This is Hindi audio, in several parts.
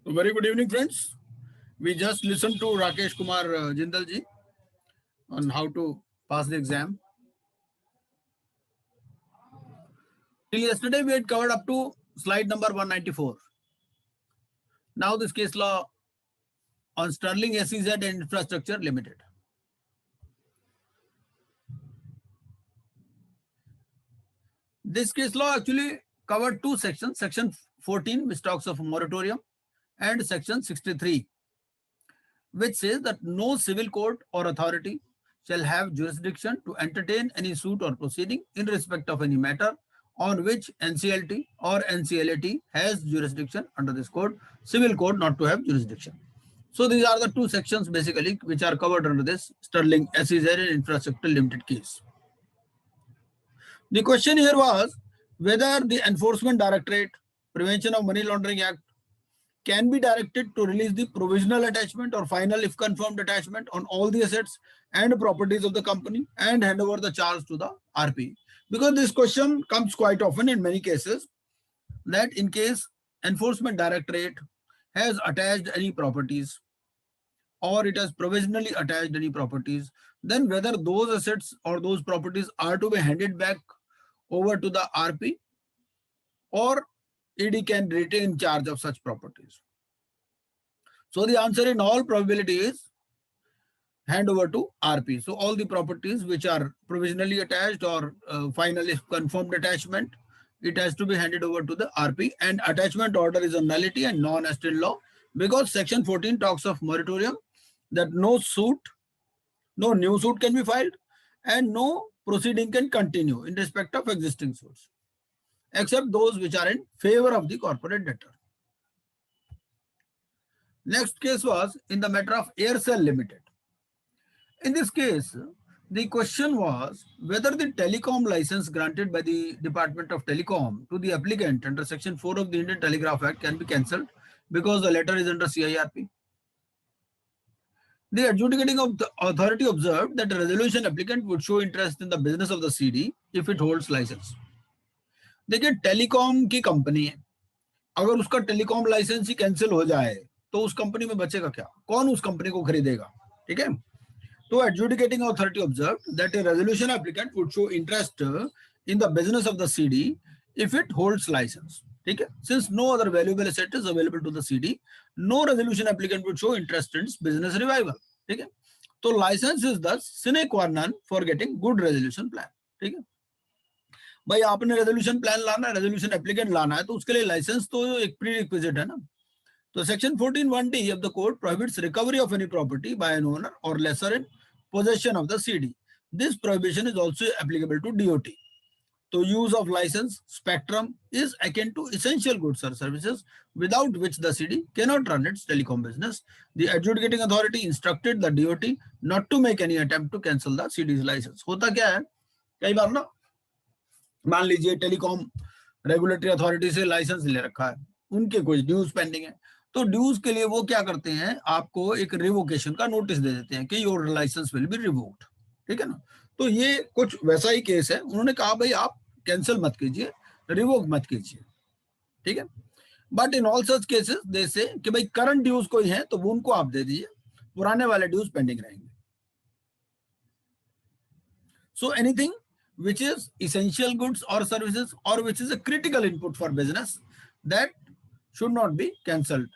Very good evening, friends. We just listened to Rakesh Kumar Jindal ji on how to pass the exam. Till yesterday, we had covered up to slide number 194. Now, this case law on Sterling SEZ and Infrastructure Limited. This case law actually covered two sections, section 14, which talks of moratorium, and section 63, which says that no civil court or authority shall have jurisdiction to entertain any suit or proceeding in respect of any matter on which NCLT or NCLAT has jurisdiction under this code, civil code not to have jurisdiction. So these are the two sections basically which are covered under this Sterling SEZ and Infrastructure Limited case. The question here was whether the Enforcement Directorate, Prevention of Money Laundering Act, can be directed to release the provisional attachment or final if confirmed attachment on all the assets and properties of the company and hand over the charge to the RP. Because this question comes quite often in many cases, that in case Enforcement Directorate has attached any properties or it has provisionally attached any properties, then whether those assets or those properties are to be handed back over to the RP or ED can retain charge of such properties. So the answer in all probability is hand over to RP. So all the properties which are provisionally attached or finally confirmed attachment, it has to be handed over to the RP, and attachment order is a nullity and non-estate law because section 14 talks of moratorium, that no suit, no new suit can be filed and no proceeding can continue in respect of existing suits, except those which are in favor of the corporate debtor. Next case was in the matter of Aircel Limited. In this case, the question was whether the telecom license granted by the Department of Telecom to the applicant under Section 4 of the Indian Telegraph Act can be cancelled because the letter is under CIRP. The adjudicating authority observed that a resolution applicant would show interest in the business of the CD if it holds license. देखिए टेलीकॉम की कंपनी है, अगर उसका टेलीकॉम लाइसेंस ही कैंसिल हो जाए तो उस कंपनी में बचेगा क्या, कौन उस कंपनी को खरीदेगा, ठीक है. तो adjudicating authority observed that a resolution applicant would show interest in the business of the CD if it holds license. ठीक है, since no other valuable asset is available to the CD, no resolution applicant would show interest in its business revival. ठीक है, तो license is thus sine qua non for getting good resolution plan. ठीक है भाई, आपने रेजोल्यूशन प्लान लाना है, रेजोल्यूशन एप्लीकेंट लाना है, तो उसके लिए लाइसेंस तो एक प्री रिक्विजिट है ना. तो section 14(1)(d) of the code prohibits recovery of any property by an owner or lessor in possession of the CD. This prohibition is also applicable to DOT. So use of license spectrum is akin to essential goods or services without which the CD cannot run its telecom business. The adjudicating authority instructed the DOT not to make any attempt to cancel the CD's license. होता क्या है, कई बार ना मान लीजिए टेलीकॉम रेगुलेटरी अथॉरिटी से लाइसेंस ले रखा है, उनके कुछ ड्यूज पेंडिंग है, तो ड्यूज के लिए वो क्या करते हैं, आपको एक रिवोकेशन का नोटिस दे देते हैं कि your licence will be revoked. ठीक है ना, तो ये कुछ वैसा ही केस है. उन्होंने कहा भाई आप कैंसिल मत कीजिए, रिवोक मत कीजिए. ठीक है, but in all such cases they से कि भाई करंट ड्यूज कोई है तो वो उनको आप दे दीजिए, पुराने वाले ड्यूज पेंडिंग रहेंगे. So anything which is essential goods or services or which is a critical input for business, that should not be cancelled.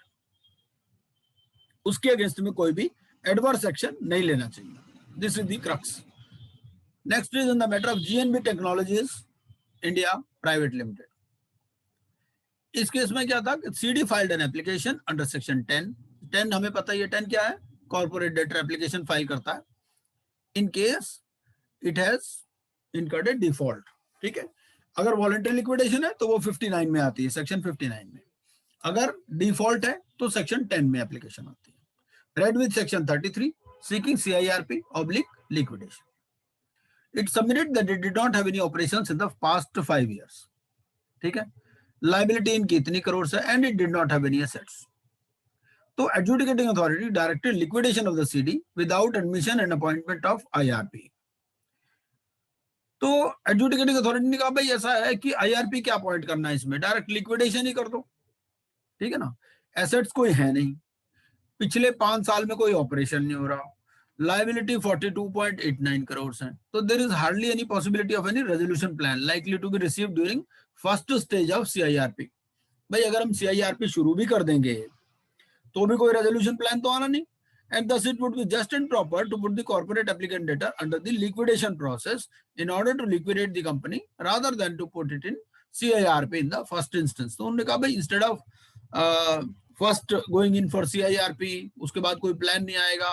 उसके अगेंस्ट में कोई भी एडवर्स एक्शन नहीं लेना चाहिए. This is the crux. Next is in the matter of GNB technologies India private limited. इस केस में क्या था, CD filed an application under section 10. हमें पता है 10 क्या है, कॉर्पोरेट डेटर एप्लीकेशन फाइल करता है in case it has incurred default. ठीक है, अगर वॉलंटरी लिक्विडेशन है तो वो 59 में आती है, सेक्शन 59 में. अगर डिफॉल्ट है तो सेक्शन 10 में एप्लीकेशन आती है. Read with section 33 seeking CIRP oblique liquidation. It submitted that it did not have any operations in the past 5 years. ठीक है, लायबिलिटी इनकी इतनी करोड़ से and it did not have any assets. तो adjudicating authority directed liquidation of the CD without admission and appointment of IRP. तो एडजुडिकेटिंग अथॉरिटी ने कहा भाई ऐसा है कि IRP क्या अपॉइंट करना है, इसमें डायरेक्ट लिक्विडेशन ही कर दो. ठीक है ना, एसेट्स कोई है नहीं, पिछले 5 साल में कोई ऑपरेशन नहीं हो रहा, लाइबिलिटी 42.89 करोड़ है, तो there is hardly any possibility of any resolution plan likely to be received during first stage of CIRP. भाई अगर हम सीआईआरपी शुरू भी कर देंगे तो भी कोई रेजोल्यूशन प्लान तो आना नहीं, and thus it would be just and proper to put the corporate applicant debtor under the liquidation process in order to liquidate the company rather than to put it in CIRP in the first instance। तो उन्होंने कहा भाई instead of first going in for CIRP, उसके बाद कोई प्लान नहीं आएगा,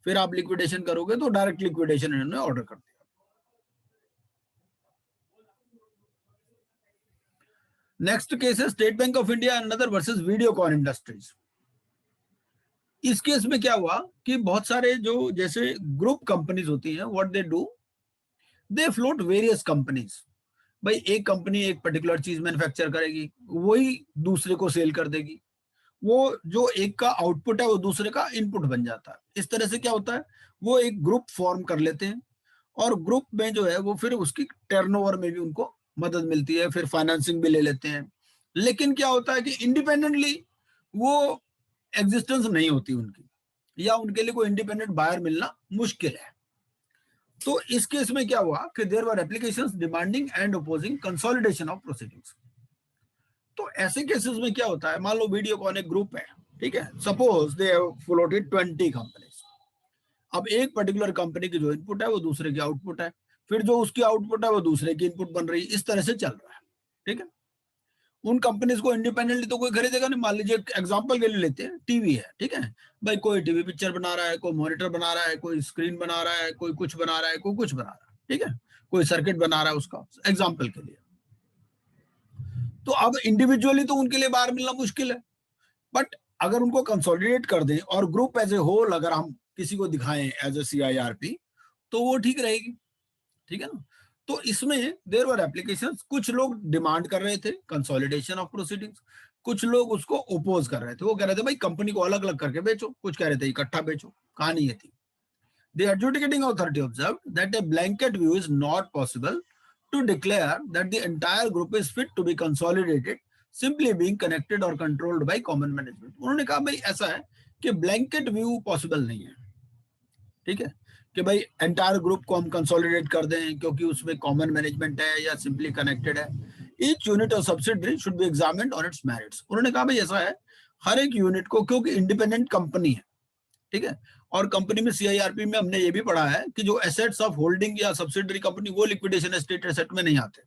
फिर आप लिक्विडेशन करोगे, तो डायरेक्ट लिक्विडेशन इन्होंने ऑर्डर कर दिया। नेक्स्ट केस है State Bank of India and other versus Videocon industries. इस केस में क्या हुआ कि बहुत सारे जो जैसे ग्रुप कंपनीज होती हैं, what they do, they float various companies. भाई एक कंपनी एक पर्टिकुलर चीज मैन्युफैक्चर करेगी, वही दूसरे को सेल कर देगी, वो जो एक का आउटपुट है वो दूसरे का इनपुट बन जाता है। इस तरह से क्या होता है, वो एक ग्रुप फॉर्म कर लेते हैं और ग्रुप में जो है वो फिर उसकी टर्नओवर में भी उनको मदद मिलती है, फिर फाइनेंसिंग भी ले लेते हैं। लेकिन क्या होता है कि इंडिपेंडेंटली वो एग्जिस्टेंस नहीं होती उनकी, या उनके लिए कोई इंडिपेंडेंट बायर मिलना मुश्किल है। तो इस केस में क्या हुआ कि there were applications demanding and opposing consolidation of proceedings. तो ऐसे केसेस में क्या होता है, मान लो वीडियोकॉन एक ग्रुप है, ठीक है, suppose they have floated 20 companies. अब एक पर्टिकुलर कंपनी की जो इनपुट है वो दूसरे की आउटपुट है, फिर जो उसकी आउटपुट है वो दूसरे की इनपुट बन रही है, इस तरह से चल रहा है, ठीक है। उन कंपनीज को इंडिपेंडेंटली तो कोई खरीदेगा नहीं। मान लीजिए एग्जांपल के लिए लेते हैं, टीवी है, ठीक है, भाई कोई टीवी पिक्चर बना रहा है, कोई मॉनिटर बना रहा है, कोई स्क्रीन बना रहा है, कोई कुछ बना रहा है, कोई कुछ बना रहा है, ठीक है, कोई सर्किट बना रहा है उसका, एग्जांपल के लिए। तो अब इंडिविजुअली तो उनके लिए बाहर मिलना मुश्किल है, बट अगर उनको कंसोलिडेट कर दें और ग्रुप एज ए होल अगर हम किसी को दिखाएं एज ए CIRP, तो वो ठीक रहेगी, ठीक है ना। तो इसमें देयर वर एप्लीकेशंस, कुछ लोग डिमांड कर रहे थे कंसोलिडेशन ऑफ प्रोसीडिंग्स, कुछ लोग उसको ओपोज कर रहे थे, वो कह रहे थे भाई कंपनी को अलग अलग करके बेचो, कुछ कह रहे थे इकट्ठा बेचो। कहानी ये थी। The adjudicating authority observed that a blanket view is not possible to declare that the entire group is fit to be consolidated simply being connected or controlled by common management। उन्होंने कहा भाई ऐसा है कि ब्लैंकेट व्यू पॉसिबल नहीं है, ठीक है, कि भाई एंटायर ग्रुप को हम कंसोलिडेट कर दें क्योंकि उसमें कॉमन मैनेजमेंट है या सिंपली कनेक्टेड है। ईच यूनिट और subsidiary should be examined on it's merits. उन्होंने कहा भाई ऐसा है, हर एक यूनिट को, क्योंकि इंडिपेंडेंट कंपनी है, ठीक है, और कंपनी में CIRP में हमने ये भी पढ़ा है कि जो एसेट्स ऑफ होल्डिंग या सब्सिडरी कंपनी वो लिक्विडेशन एस्टेट एसेट में नहीं आते,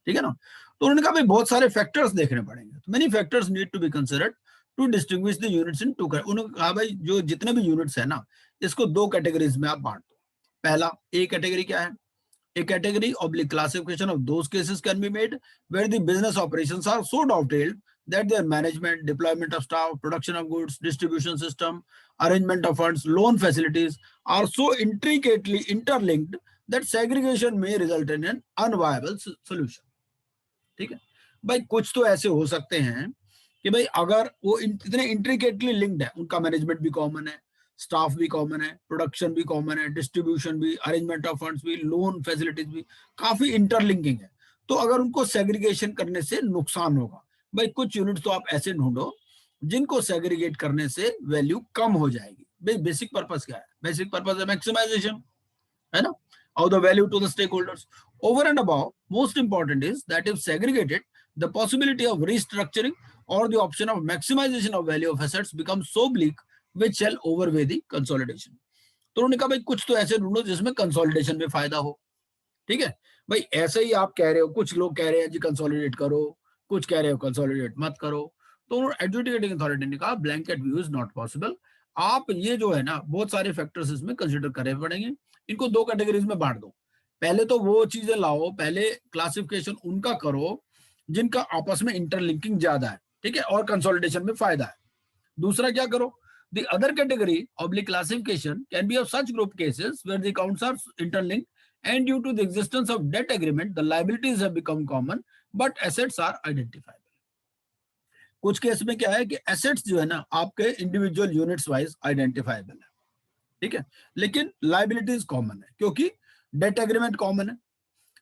ठीक है ना। तो उन्होंने कहा भाई बहुत सारे फैक्टर्स देखने पड़ेंगे, तो many factors need to be considered to distinguish the units into. उन्होंने कहा भाई जो जितने भी यूनिट्स है ना, इसको 2 कैटेगरीज में आप बांट दो। पहला, ए कैटेगरी क्या है, a category oblique classification of those cases can be made where the business operations are so dovetailed that their management, deployment of staff, production of goods, distribution system, arrangement of funds, loan facilities are so intricately interlinked that segregation may result in an unviable solution। ठीक है भाई, कुछ तो ऐसे हो सकते हैं कि भाई अगर वो इतने इंट्रिकेटली लिंक्ड है, उनका मैनेजमेंट भी कॉमन है, स्टाफ भी कॉमन है, प्रोडक्शन भी कॉमन है, डिस्ट्रीब्यूशन भी, अरेंजमेंट ऑफ फंड्स भी, लोन फैसिलिटीज भी, काफी इंटरलिंकिंग है। तो अगर उनको सेग्रीगेशन करने से नुकसान होगा, भाई कुछ यूनिट तो आप ऐसे ढूंढो जिनको सेग्रीगेट करने से वैल्यू कम हो जाएगी। भाई बेसिक पर्पस क्या है, बेसिक पर्पस है मैक्सिमाइजेशन, है ना, of the value to the stakeholders। Over and above, most important is that if segregated, the possibility of restructuring or the option of maximization of value of assets becomes so bleak which shall overweigh the consolidation। तो उन्होंने कहा भाई कुछ तो ऐसे ढूंढो जिसमें कंसोलिडेशन में फायदा हो, ठीक है। भाई ऐसे ही आप कह रहे हो, कुछ लोग कह रहे हैं जी कंसोलिडेट करो, कुछ कह रहे हो कंसोलिडेट मत करो। तो एडजुडिकेटिंग अथॉरिटी ने कहा blanket view is not possible. आप ये जो है ना, बहुत सारे फैक्टर्स इसमें कंसिडर करने पड़ेंगे। इनको 2 कैटेगरीज में बांट दो। पहले तो वो चीजें लाओ, पहले क्लासिफिकेशन उनका करो जिनका आपस में इंटरलिंकिंग ज्यादा है, ठीक है, और कंसोलिडेशन में फायदा है। दूसरा क्या करो, the other category oblique classification can be of such group cases where the accounts are interlinked and due to the existence of debt agreement the liabilities have become common but assets are identifiable। कुछ केस में क्या है कि एसेट्स जो है ना आपके इंडिविजुअल यूनिट्स वाइज आइडेंटिफाइबल है, ठीक है, लेकिन लाइबिलिटीज कॉमन है क्योंकि डेट एग्रीमेंट कॉमन है।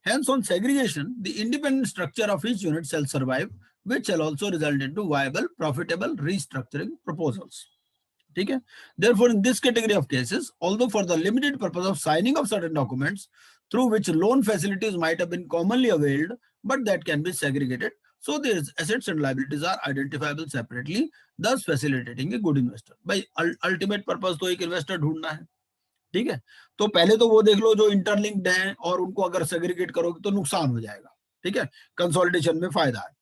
Hence on segregation the independent structure of each unit shall survive which shall also result into viable, profitable restructuring proposals. ठीक है. Therefore, in this category of cases, although for the limited purpose of signing of certain documents through which loan facilities might have been commonly availed, but that can be segregated, so their assets and liabilities are identifiable separately, thus facilitating a good investor. भाई ultimate purpose तो एक investor ढूंढना है. ठीक है. तो पहले तो वो देख लो जो इंटरलिंक्ड हैं और उनको अगर सेग्रीगेट करोगे तो नुकसान हो जाएगा. ठीक है. कंसोलिडेशन में फायदा है.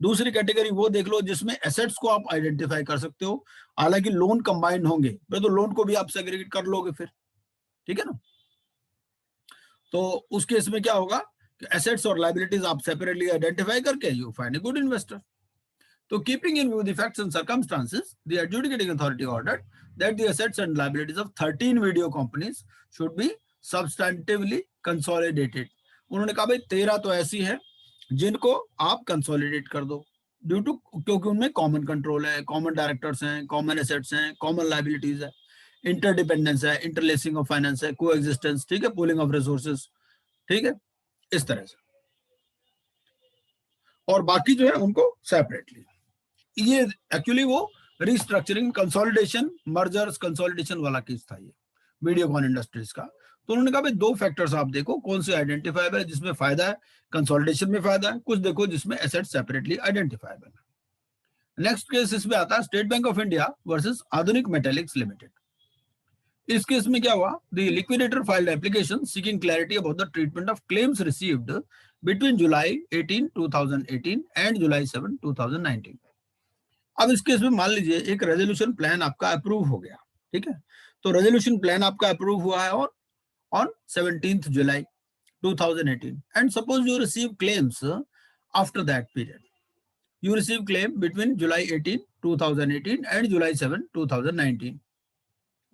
दूसरी कैटेगरी वो देख लो जिसमें एसेट्स को आप आइडेंटिफाई कर सकते हो, हालांकि लोन कंबाइंड होंगे तो लोन को भी आप सेग्रीगेट कर लोगे फिर. ठीक है ना. तो उस केस में क्या होगा कि एसेट्स और लायबिलिटीज आप सेपरेटली आइडेंटिफाई करके you find a good investor. So keeping in view the facts and circumstances, the adjudicating authority ordered that the assets and liabilities of 13 video companies should be substantively consolidated. उन्होंने कहा भाई 13 तो ऐसी है जिनको आप कंसोलिडेट कर दो, ड्यू टू क्योंकि उनमें कॉमन कंट्रोल है, कॉमन डायरेक्टर्स हैं, कॉमन एसेट्स हैं, कॉमन लायबिलिटीज है, इंटरडिपेंडेंस है, इंटरलेसिंग ऑफ फाइनेंस है, को एग्जिस्टेंस. ठीक है. Pooling of resources. ठीक है. इस तरह से. और बाकी जो है उनको सेपरेटली. ये एक्चुअली वो रिस्ट्रक्चरिंग कंसोलिडेशन मर्जर्स कंसोलिडेशन वाला केस था ये वीडियोकॉन इंडस्ट्रीज का. तो उन्होंने कहा भाई दो फैक्टर्स आप देखो कौन से आइडेंटिफाइबल है जिसमें फायदा है, कंसोलिडेशन में फायदा है, कुछ देखो जिसमें एसेट सेपरेटली आइडेंटिफाइबल है. नेक्स्ट केस इसमें आता है State Bank of India versus Aadhunik Metallics Limited. इस केस में क्या हुआ, the liquidator filed application seeking clarity about the treatment of claims received between July 18, 2018 and July 7, 2019. अब इस केस में मान लीजिए एक रेजोल्यूशन प्लान आपका अप्रूव हो गया. ठीक है. तो रेजोल्यूशन प्लान आपका अप्रूव हुआ है और on 17th July 2018 and suppose you receive claims after that period. You receive claim between July 18, 2018 and July 7, 2019.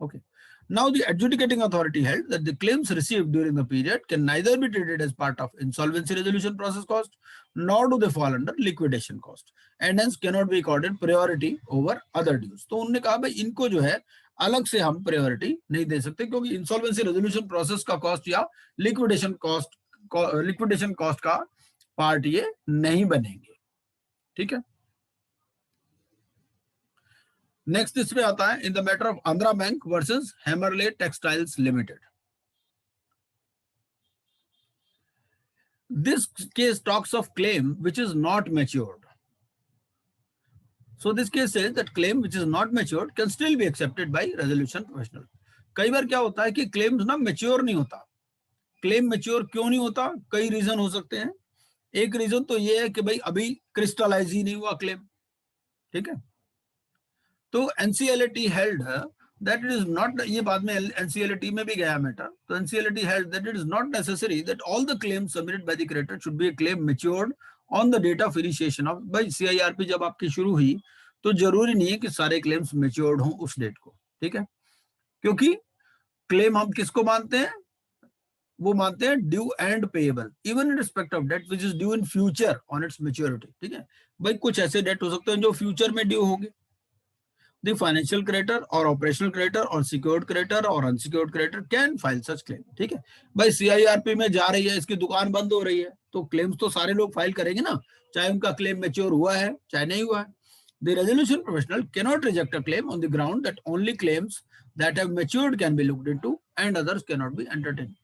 Okay. Now the adjudicating authority held that the claims received during the period can neither be treated as part of insolvency resolution process cost nor do they fall under liquidation cost and hence cannot be accorded priority over other dues. तो उन्होंने कहा भाई इनको जो है अलग से हम प्रायोरिटी नहीं दे सकते क्योंकि इंसॉल्वेंसी रेजोल्यूशन प्रोसेस का कॉस्ट या लिक्विडेशन कॉस्ट का पार्ट ये नहीं बनेंगे. ठीक है. नेक्स्ट इसमें आता है in the matter of Andhra Bank versus Hemarle Textiles Limited. This case talks of claim which is not matured. So this case says that claim which is not matured can still be accepted by resolution professional. कई बार क्या होता है कि claims ना mature नहीं होता. Claim mature क्यों नहीं होता? कई रीजन हो सकते हैं. एक रीजन तो ये है कि भाई अभी क्रिस्टलाइज ही नहीं हुआ क्लेम. ठीक है. तो NCLAT held that it is not, ये बाद में NCLAT में भी गया मैटर. तो NCLAT held that it is not necessary that all the claims submitted by the creditor should be a claim matured on the date of initiation of. भाई CIRP जब आपकी शुरू हुई तो जरूरी नहीं है कि सारे क्लेम्स मैच्योर्ड हों उस डेट को. ठीक है. क्योंकि क्लेम हम किसको मानते हैं, वो मानते हैं due and payable even in respect of debt which is due in future on its maturity. ठीक है. भाई कुछ ऐसे डेट हो सकते हैं जो फ्यूचर में ड्यू होंगे. The financial creditor or operational creditor or secured creditor or unsecured creditor can file such claim. ठीक है. भाई CIRP में जा रही है, इसकी दुकान बंद हो रही है तो क्लेम्स तो सारे लोग फाइल करेंगे ना, चाहे उनका क्लेम मैच्योर हुआ है चाहे नहीं हुआ है. The resolution professional cannot reject a claim on the ground that only claims that have matured can be looked into and others cannot be entertained.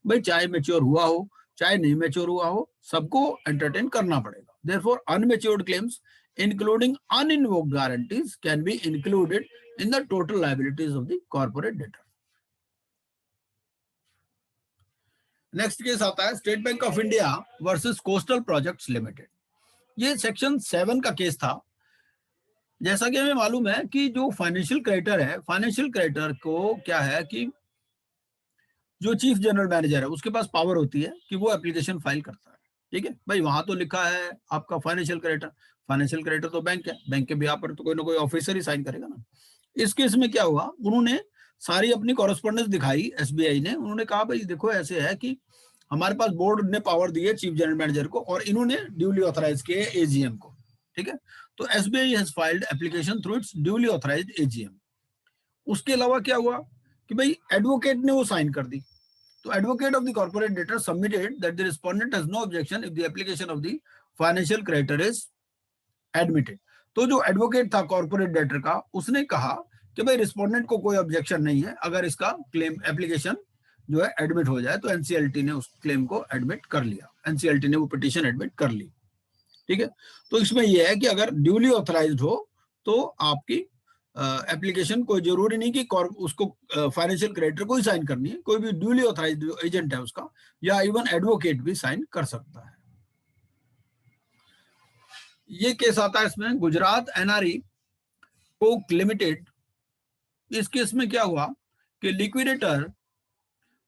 भाई चाहे मैच्योर हुआ हो चाहे नहीं मैच्योर हुआ हो सबको एंटरटेन करना पड़ेगा. Therefore unmatured claims including uninvoked guarantees can be included in the total liabilities of the corporate debtor. Next case आता है State Bank of India versus coastal projects limited. ये सेक्शन 7 का केस था. जैसा कि हमें मालूम है कि जो फाइनेंशियल क्रेडिटर है, फाइनेंशियल क्रेडिटर को क्या है कि जो चीफ जनरल मैनेजर है उसके पास पावर होती है कि वो एप्लीकेशन फाइल करता है. ठीक है. भाई वहां तो लिखा है आपका फाइनेंशियल क्रेडिटर तो बैंक है, बैंक के बिहाफ पर तो कोई ना कोई ऑफिसर ही साइन करेगा ना. इस केस में क्या हुआ, उन्होंने सारी अपनी कॉरेस्पॉन्डेंस दिखाई SBI ने. उन्होंने कहा भाई देखो ऐसे है कि हमारे पास बोर्ड ने पावर दी है चीफ जनरल मैनेजर को और इन्होंने ड्यूली ऑथराइज किए AGM को. ठीक है. तो SBI has filed application through it's duly authorised AGM. उसके अलावा क्या हुआ कि भाई एडवोकेट ने वो साइन कर दी. तो advocate of the corporate debtor submitted that the respondent has no objection if the application of the financial creditor is admitted. तो जो एडवोकेट था कॉर्पोरेट डेटर का, उसने कहा कि भाई रिस्पोंडेंट को कोई ऑब्जेक्शन नहीं है अगर इसका क्लेम एप्लीकेशन जो है एडमिट हो जाए, तो एनसीएलटी ने उस क्लेम को एडमिट कर लिया, एनसीएलटी ने वो पिटीशन एडमिट कर ली। ठीक है, तो इसमें यह है कि अगर ड्यूली ऑथराइज्ड हो तो आपकी एप्लीकेशन कोई जरूरी नहीं कि उसको फाइनेंशियल क्रेडिटर को ही साइन करनी है, कोई भी ड्यूली ऑथराइज्ड एजेंट है उसका या इवन एडवोकेट भी साइन कर सकता है। ये केस आता है इसमें गुजरात एनआरई कोक लिमिटेड। इस केस में क्या हुआ कि liquidator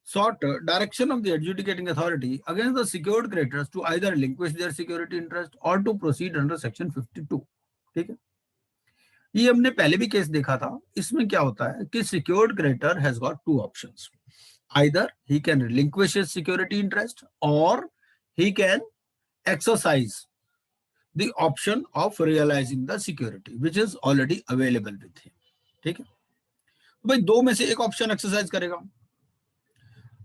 sought direction of the adjudicating authority against the secured creditors to either relinquish their security interest or to proceed under section 52। ठीक है, ये हमने पहले भी केस देखा था। इसमें क्या होता है कि secured creditor has got two options, either he can relinquish his security interest or he can exercise the option of realizing the security which is already available with him। ठीक है, भाई दो में से एक ऑप्शन एक्सरसाइज करेगा।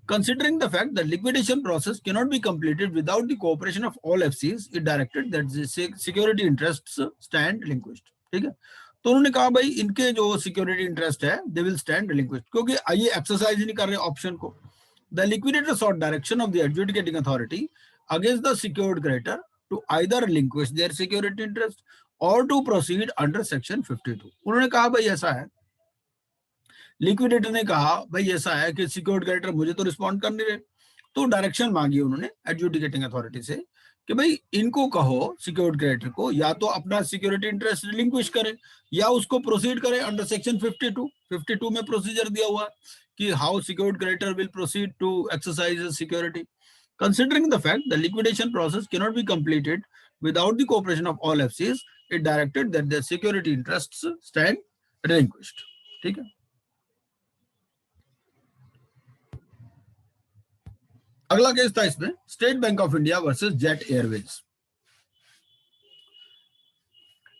Considering the fact that liquidation process cannot be completed without the cooperation of all FCs, it directed that the security interests stand relinquished। ठीक है, तो उन्होंने कहा भाई इनके जो सिक्योरिटी इंटरेस्ट है दे विल स्टैंड रिलिंक्विश्ड, क्योंकि ये एक्सरसाइज नहीं कर रहे ऑप्शन को। The liquidator sought direction of the adjudicating authority against the secured creditor to either relinquish their security interest और टू प्रोसीड अंडर सेक्शन 52। उन्होंने कहा भाई ऐसा है, लिक्विडेटर ने कहा भाई ऐसा है कि सिक्योर्ड क्रेडिटर मुझे तो रिस्पॉन्ड कर नहीं रहे, तो डायरेक्शन मांगी उन्होंने एडजुडिकेटिंग अथॉरिटी से कि भाई इनको कहो सिक्योर्ड क्रेडिटर को या तो अपना सिक्योरिटी इंटरेस्ट रिलिंक्विश करे या उसको प्रोसीड करे अंडर सेक्शन 52 में प्रोसीजर दिया हुआ है कि how secured creditor will proceed to exercise security. Considering the fact the liquidation process cannot be completed without the cooperation of all FCs, it directed that the security interests stand relinquished. ठीक है, अगला केस था इसमें State Bank of India versus Jet Airways.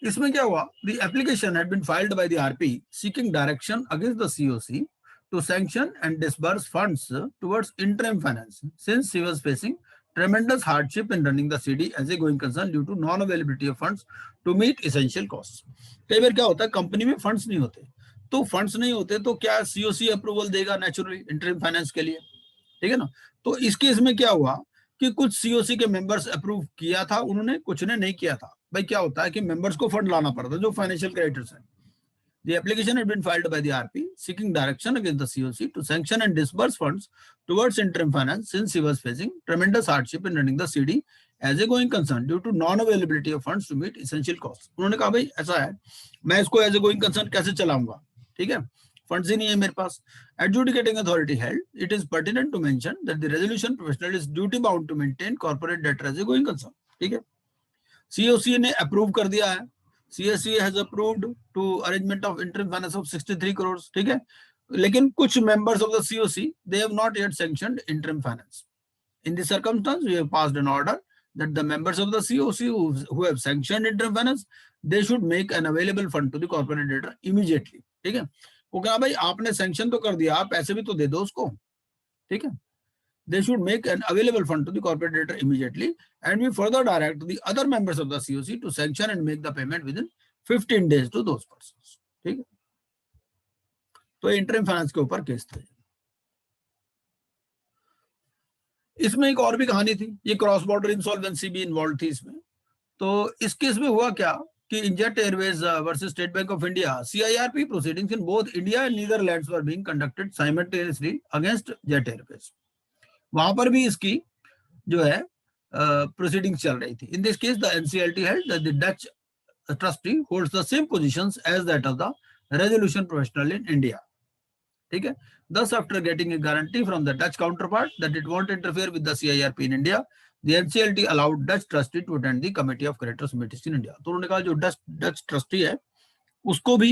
इसमें क्या हुआ, the application had been filed by the RP seeking direction against the CoC to sanction and disburse funds towards interim finance since he was facing tremendous hardship in running the CD as a going concern due to non availability of funds to meet essential costs। कई बार क्या होता है कंपनी में फंड्स नहीं होते, तो फंड्स नहीं होते तो क्या सीओसी अप्रूवल देगा नेचुरली इंटरिम फाइनेंस के लिए। ठीक है ना, तो इस केस में क्या हुआ कि कुछ सीओसी के मेंबर्स अप्रूव किया था उन्होंने, कुछ ने नहीं किया था। भाई क्या होता है कि मेंबर्स को फंड लाना पड़ता है जो फाइनेंशियल क्रेडिटर्स हैं। The application had been filed by the RP seeking direction against the COC to sanction and disburse funds towards interim finance since he was facing tremendous hardship in running the CD as a going concern due to non-availability of funds to meet essential costs। उन्होंने कहा भाई ऐसा है मैं इसको एज ए गोइंग कंसर्न कैसे चलाऊंगा, ठीक है, फंड्स ही नहीं है मेरे पास। Adjudicating authority held it is pertinent to mention that the resolution professional is duty bound to maintain corporate debtor as a going concern। ठीक है, COC ने अप्रूव कर दिया है, CSC has approved to arrangement of interim finance of 63 crores। ठीक है, लेकिन कुछ members of the COC they have not yet sanctioned interim finance। In this circumstance we have passed an order that the members of the COC who have sanctioned interim finance they should make an available fund to the corporate debtor immediately। ठीक है, वो कहा भाई आपने सैंक्शन तो कर दिया, आप पैसे भी तो दे दो उसको। ठीक है, they should make an available fund to the corporate debtor immediately and we further direct the other members of the COC to sanction and make the payment within 15 days to those persons। ठीक है, तो इंटरिम फाइनेंस के ऊपर केस था। इसमें एक और भी कहानी थी, ये क्रॉस बॉर्डर इंसॉल्वेंसी भी इन्वॉल्व थी इसमें। तो इस केस में हुआ क्या कि jet Airways versus state Bank of India CIRP proceedings in both India and Netherlands were being conducted simultaneously against jet Airways. वहां पर भी इसकी जो है प्रोसीडिंग्स चल रही थी। In this case the NCLT held that the Dutch trustee holds the same positions as that of the resolution professional in India. ठीक है, thus after getting a guarantee from the Dutch counterpart that it won't interfere with the CIRP in India, the NCLT allowed Dutch trustee to attend the committee of creditors meetings in India। तो उन्होंने कहा जो डच ट्रस्टी है उसको भी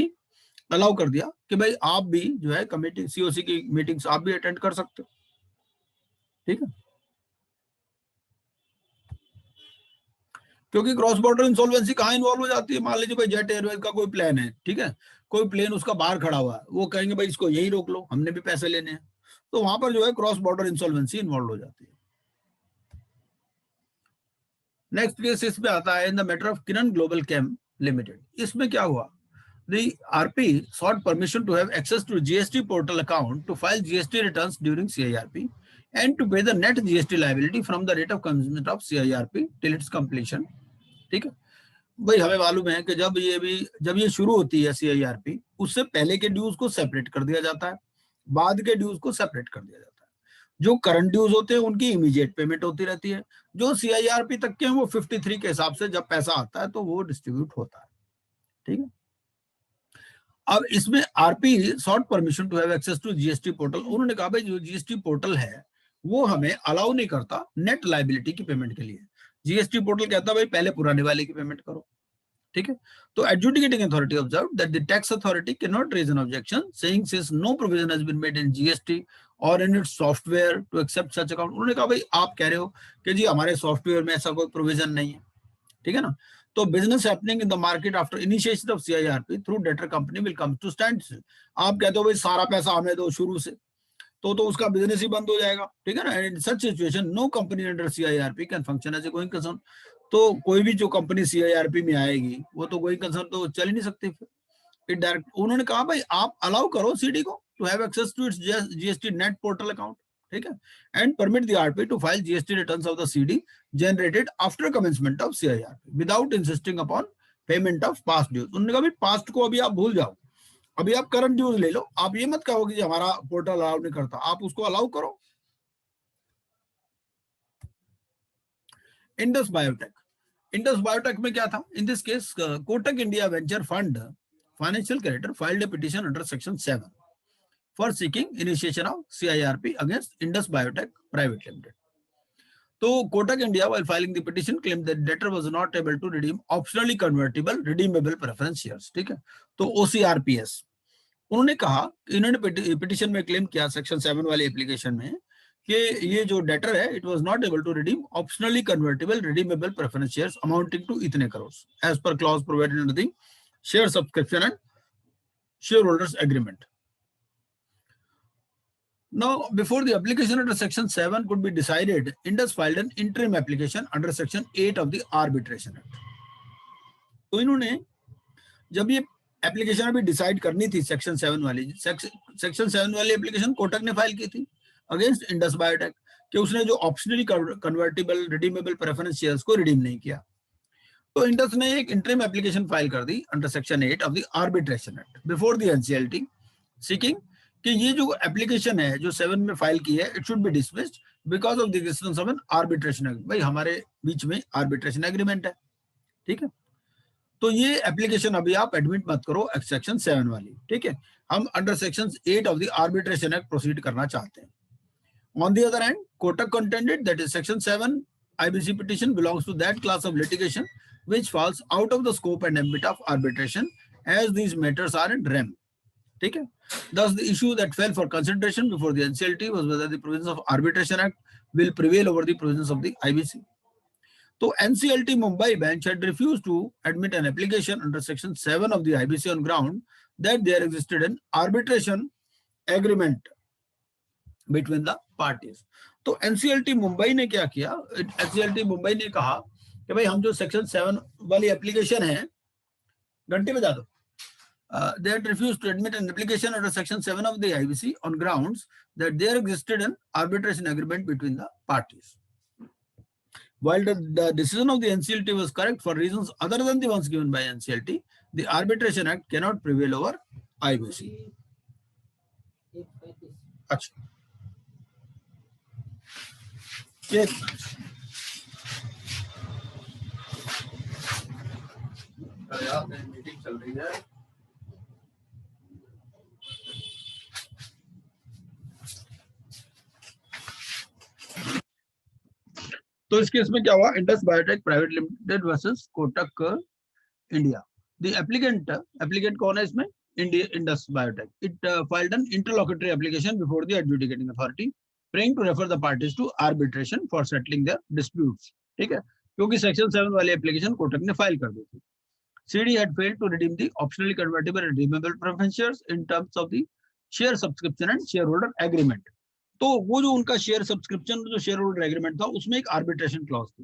अलाउ कर दिया कि भाई आप भी जो है कमेटी सीओसी की मीटिंग्स आप भी अटेंड कर सकते हो। ठीक है, क्योंकि क्रॉस बॉर्डर इंसॉल्वेंसी कहां इन्वॉल्व हो जाती है, मान लीजिए भाई जेट एयरवेज का कोई प्लान है, ठीक है, कोई प्लेन उसका बाहर खड़ा हुआ है, वो कहेंगे भाई इसको यही रोक लो हमने भी पैसे लेने हैं, तो वहां पर जो है क्रॉस बॉर्डर इंसॉल्वेंसी इन्वॉल्व हो जाती है। नेक्स्ट केस इसमें आता है in the matter of Kiran global chem limited. इसमें क्या हुआ, the RP sought permission to have access to GST portal account to file GST returns during CIRP and to pay the net GST liability from the rate of commencement of CIRP till its completion। ठीक है भाई, हमें मालूम है कि जब ये शुरू होती है CIRP, उससे पहले के ड्यूज को सेपरेट कर दिया जाता है, बाद के ड्यूज को सेपरेट कर दिया जाता है। जो करंट ड्यूज होते हैं उनकी इमीडिएट पेमेंट होती रहती है, जो CIRP तक के हैं वो 53 के हिसाब से जब पैसा आता है तो वो डिस्ट्रीब्यूट होता है। ठीक है, अब इसमें RP sought permission to have access to GST portal. उन्होंने कहा भाई जो जीएसटी पोर्टल है वो हमें अलाउ नहीं करता नेट लायबिलिटी की पेमेंट के लिए। जीएसटी पोर्टल कहता है भाई पहले पुराने वाले की पेमेंट करो। ठीक है, तो adjudicating authority observe that the tax authority can not raise an objection saying since no provision has been made in GST और in its software to accept such account. उन्होंने कहा भाई आप कह रहे हो कि जी हमारे सॉफ्टवेयर में ऐसा कोई प्रोविजन नहीं है। ठीक है ना, तो business happening in the market after initiation of CIRP through debtor company will come to standstill. आप कहते हो भाई सारा पैसा हमें दो शुरू से, तो उसका बिजनेस ही बंद हो जाएगा। ठीक है ना, in such situation no company under CIRP can function as a going concern. तो कोई भी जो कंपनी सीआईआरपी में आएगी वो तो गोइंग कंसर्न तो चल ही नहीं सकती फिर। इट डायरेक्ट उन्होंने कहा भाई आप अलाउ करो सीडी को to have access to its GST net portal account. ठीक है, and permit the RP to file GST returns of the CD generated after commencement of CIRP without insisting upon payment of past dues. उन्होंने कहा भाई पास्ट को अभी आप भूल जाओ, अभी आप करंट ड्यूज ले लो। आप ये मत कहो कि हमारा पोर्टल अलाउ नहीं करता, आप उसको अलाउ करो। इंडस बायोटेक, इंडस बायोटेक में क्या था, इन this case Kotak India venture fund financial creditor filed a petition under section 7 for seeking initiation of CIRP against Indus Biotech Private Limited. तो Kotak India while filing the petition claimed that debtor was not able to redeem optionally convertible redeemable preference shares। ठीक है, तो OCRPS उन्होंने कहा, इन्होंने पिटीशन में क्लेम किया सेक्शन 7 वाली एप्लीकेशन में कि ये जो डेटर है it was not able to redeem optionally convertible redeemable preference shares amounting to इतने crore as per clause provided in the share subscription and shareholders agreement. Now, before the application under Section 7 could be decided, Indus filed an interim application under Section 8 of the Arbitration Act. तो इन्होंने जब ये एप्लीकेशन अभी डिसाइड करनी थी सेक्शन 7 वाली, सेक्शन 7 वाली एप्लीकेशन कोटक ने फाइल की थी अगेंस्ट इंडस बायोटेक कि उसने जो optionally convertible redeemable preference shares को रिडीम नहीं किया। तो इंडस ने एक इंटरिम एप्लीकेशन फाइल कर दी under section 8 of the arbitration act before the NCLT seeking कि ये जो एप्लीकेशन है जो 7 में फाइल की है it should be dismissed because of the existence of N arbitration. भाई हमारे बीच में आर्बिट्रेशन एग्रीमेंट है। ठीक है, तो ये एप्लीकेशन अभी आप एडमिट मत करो सेक्शन 7 वाली। ठीक है, हम under section 8 of the arbitration act proceed करना चाहते हैं। On the other hand Kotak contended that is section 7 IBC petition belongs to that class of litigation which falls out of the scope and ambit of arbitration as these matters are in rem. ठीक है, thus the issue that fell for consideration before the NCLT was whether the provisions of Arbitration Act will prevail over the provisions of the IBC. So NCLT Mumbai bench had refused to admit an application under section 7 of the IBC on ground that there existed an arbitration agreement between the parties. तो NCLT मुंबई ने क्या किया, NCLT मुंबई ने कहा कि भाई हम जो सेक्शन 7 वाली एप्लीकेशन है, घंटे बजा दो, they had refused to admit an application under section 7 of the IBC on grounds that there existed an arbitration agreement between the parties. While the decision of the NCLT was correct for reasons other than the ones given by NCLT, the Arbitration Act cannot prevail over IBC. अच्छा, मीटिंग चल रही है। तो इस केस में क्या हुआ, Indus biotech private limited versus Kotak India. The applicant कौन है इसमें, Indus biotech. It filed an interlocutory application before the adjudicating authority praying to refer the parties to arbitration for settling their disputes. ठीक है, क्योंकि सेक्शन 7 वाली एप्लीकेशन कोटक ने फाइल कर दी थी। CD had failed to redeem the optionally convertible redeemable preference shares in terms of the share subscription and shareholder agreement. तो वो जो उनका शेयर सब्सक्रिप्शन जो शेयर होल्डर एग्रीमेंट था उसमें एक आर्बिट्रेशन क्लॉज थी।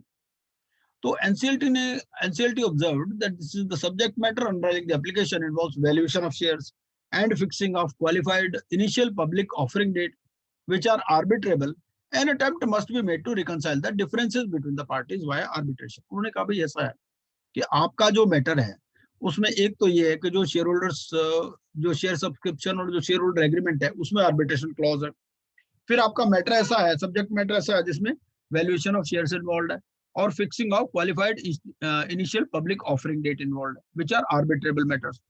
तो NCLT observed that this is the subject matter underlying the application involves valuation of shares and fixing of qualified initial public offering date, which are arbitrable. An attempt must be made to reconcile the differences between the parties via arbitration. उन्होंने कहा भाई ऐसा है कि आपका जो मैटर है उसमें एक तो ये है कि जो शेयर होल्डर्स जो शेयर सब्सक्रिप्शन और जो शेयर होल्डर एग्रीमेंट है उसमें आर्बिट्रेशन क्लॉज है। फिर आपका मैटर ऐसा है, सब्जेक्ट मैटर ऐसा है जिसमें वैल्यूएशन ऑफ शेयर्स इन्वॉल्व है और fixing of qualified initial public offering date involve है, विच आर आर्बिट्रेबल मैटर्स।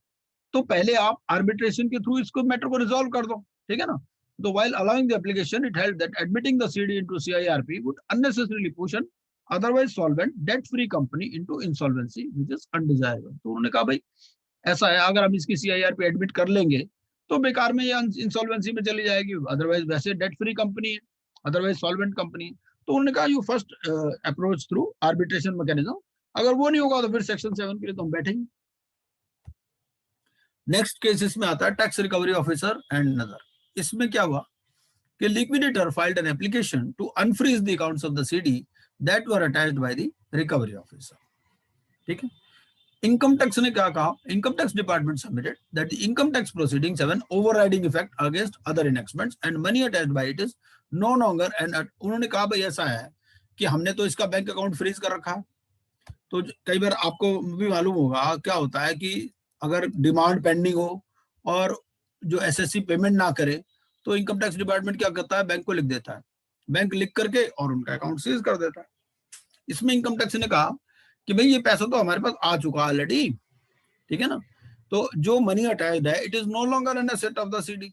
तो पहले आप आर्बिट्रेशन के थ्रू इसको मैटर को रिजॉल्व कर दो, ठीक है ना। तो while allowing the application, it held that admitting the CD into CIRP would unnecessarily push an otherwise solvent debt-free company into insolvency, which is undesirable. तो उन्होंने कहा भाई ऐसा है, अगर हम इसकी CIRP एडमिट कर लेंगे तो बेकार में ये इंसॉल्वेंसी में चली जाएगी, अदरवाइज वैसे डेट फ्री कंपनी है, अदरवाइज सॉल्वेंट कंपनी है। तो उन्होंने कहा you first approach through arbitration mechanism, अगर वो नहीं होगा तो फिर सेक्शन 7 के लिए तो हम बैठेंगे। नेक्स्ट केस इसमें आता है टैक्स रिकवरी ऑफिसर एंड नदर। इसमें क्या हुआ कि liquidator filed an application to unfreeze the accounts of the CD that were attached by the recovery officer, ठीक है। इनकम टैक्स ने क्या कहा, income tax department submitted that the income tax proceedings have an overriding effect against other enactments and money attached by it is no longer end. उन्होंने कहा भाई ऐसा है कि हमने तो इसका बैंक अकाउंट फ्रीज कर रखा है। तो कई बार आपको भी मालूम होगा क्या होता है कि अगर डिमांड पेंडिंग हो और जो एसएससी पेमेंट ना करे तो इनकम टैक्स डिपार्टमेंट क्या करता है, बैंक को लिख देता है, बैंक लिख करके और उनका अकाउंट सीज कर देता है। इसमें इनकम टैक्स ने कहा कि भाई ये पैसा तो हमारे पास आ चुका ऑलरेडी, ठीक है ना, तो जो मनी अटैच्ड है it is no longer an asset of the CD,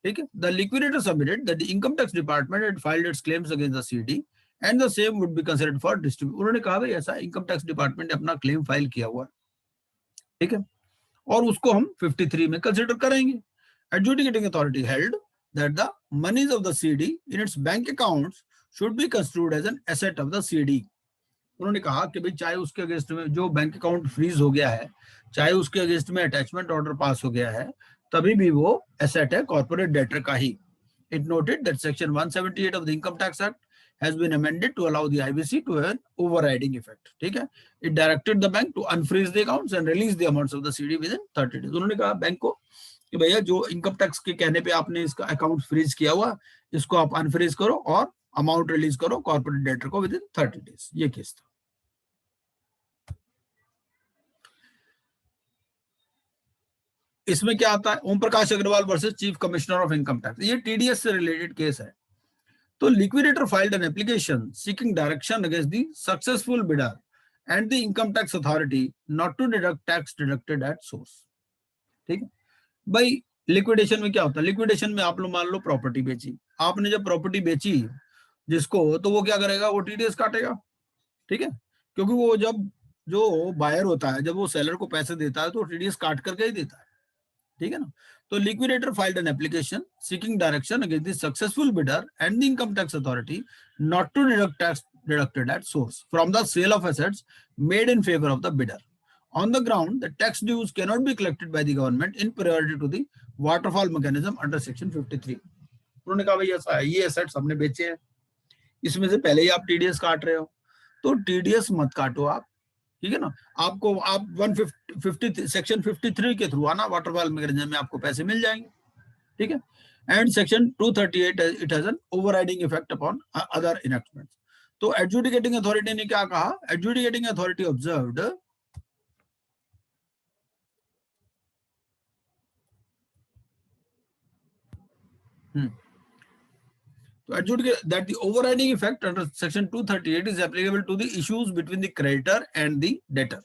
ठीक है। The liquidator submitted that the income tax department had filed its claims against the CD and the same would be considered for distribute. उन्होंने कहा भाई ऐसा इनकम टैक्स डिपार्टमेंट ने अपना क्लेम फाइल किया हुआ है, ठीक है, और उसको हम 53 में कंसीडर करेंगे। Adjudicating authority held that the monies of the CD in its bank accounts should be construed as an asset of the CD. उन्होंने कहा कि भाई चाहे उसके अगेंस्ट में जो बैंक अकाउंट फ्रीज हो गया है, चाहे उसके अगेंस्ट में अटैचमेंट ऑर्डर पास हो गया है, तभी भी वो एसेट है कॉर्पोरेट डेटर का ही। It noted that section 178 of the Income Tax Act has been amended to allow the IBC to have an overriding effect, ठीक है। It directed the bank to unfreeze the accounts and release the amounts of the CD within 30 days. उन्होंने कहा बैंक को कि भैया जो इनकम टैक्स के कहने पे आपने इसका अकाउंट फ्रीज किया हुआ, इसको आप अनफ्रीज करो और अमाउंट रिलीज करो कॉर्पोरेट डेटर को विदिन 30 डेज। ये केस था। इसमें क्या आता है, Om Prakash Agarwal versus chief commissioner of income tax, ये टीडीएस से रिलेटेड केस है। तो liquidator filed an application seeking direction against the successful bidder and the income tax authority not to deduct tax deducted at source, ठीक है। भाई लिक्विडेशन में क्या होता है, लिक्विडेशन में आप लोग मान लो प्रॉपर्टी बेची, आपने जब प्रॉपर्टी बेची जिसको, तो वो क्या करेगा, वो टीडीएस काटेगा, ठीक है, क्योंकि वो जब जो बायर होता है जब वो सेलर को पैसे देता है तो टीडीएस काट करके ही देता है, ठीक है ना। तो liquidator filed an application seeking direction against the successful bidder and the income tax authority not to deduct tax deducted at source from the sale of assets made in favour of the bidder on the ground that tax dues cannot be collected by the government in priority to the waterfall mechanism under section 53. उन्होंने कहा भाई ऐसा है, ये एसेट्स हमने बेचे हैं, इसमें से पहले ही आप टीडीएस काट रहे हो, तो टीडीएस मत काटो आप, ठीक है ना। आपको आप 150 सेक्शन 53 के थ्रू आना, वाटरफॉल मैकेनिज्म में आपको पैसे मिल जाएंगे, ठीक है। And section 238 it has an overriding effect upon other enactments. तो एडजुडिकेटिंग अथॉरिटी ने क्या कहा, adjudicating authority observed to adjudicate that the overriding effect under section 238 is applicable to the issues between the creditor and the debtor.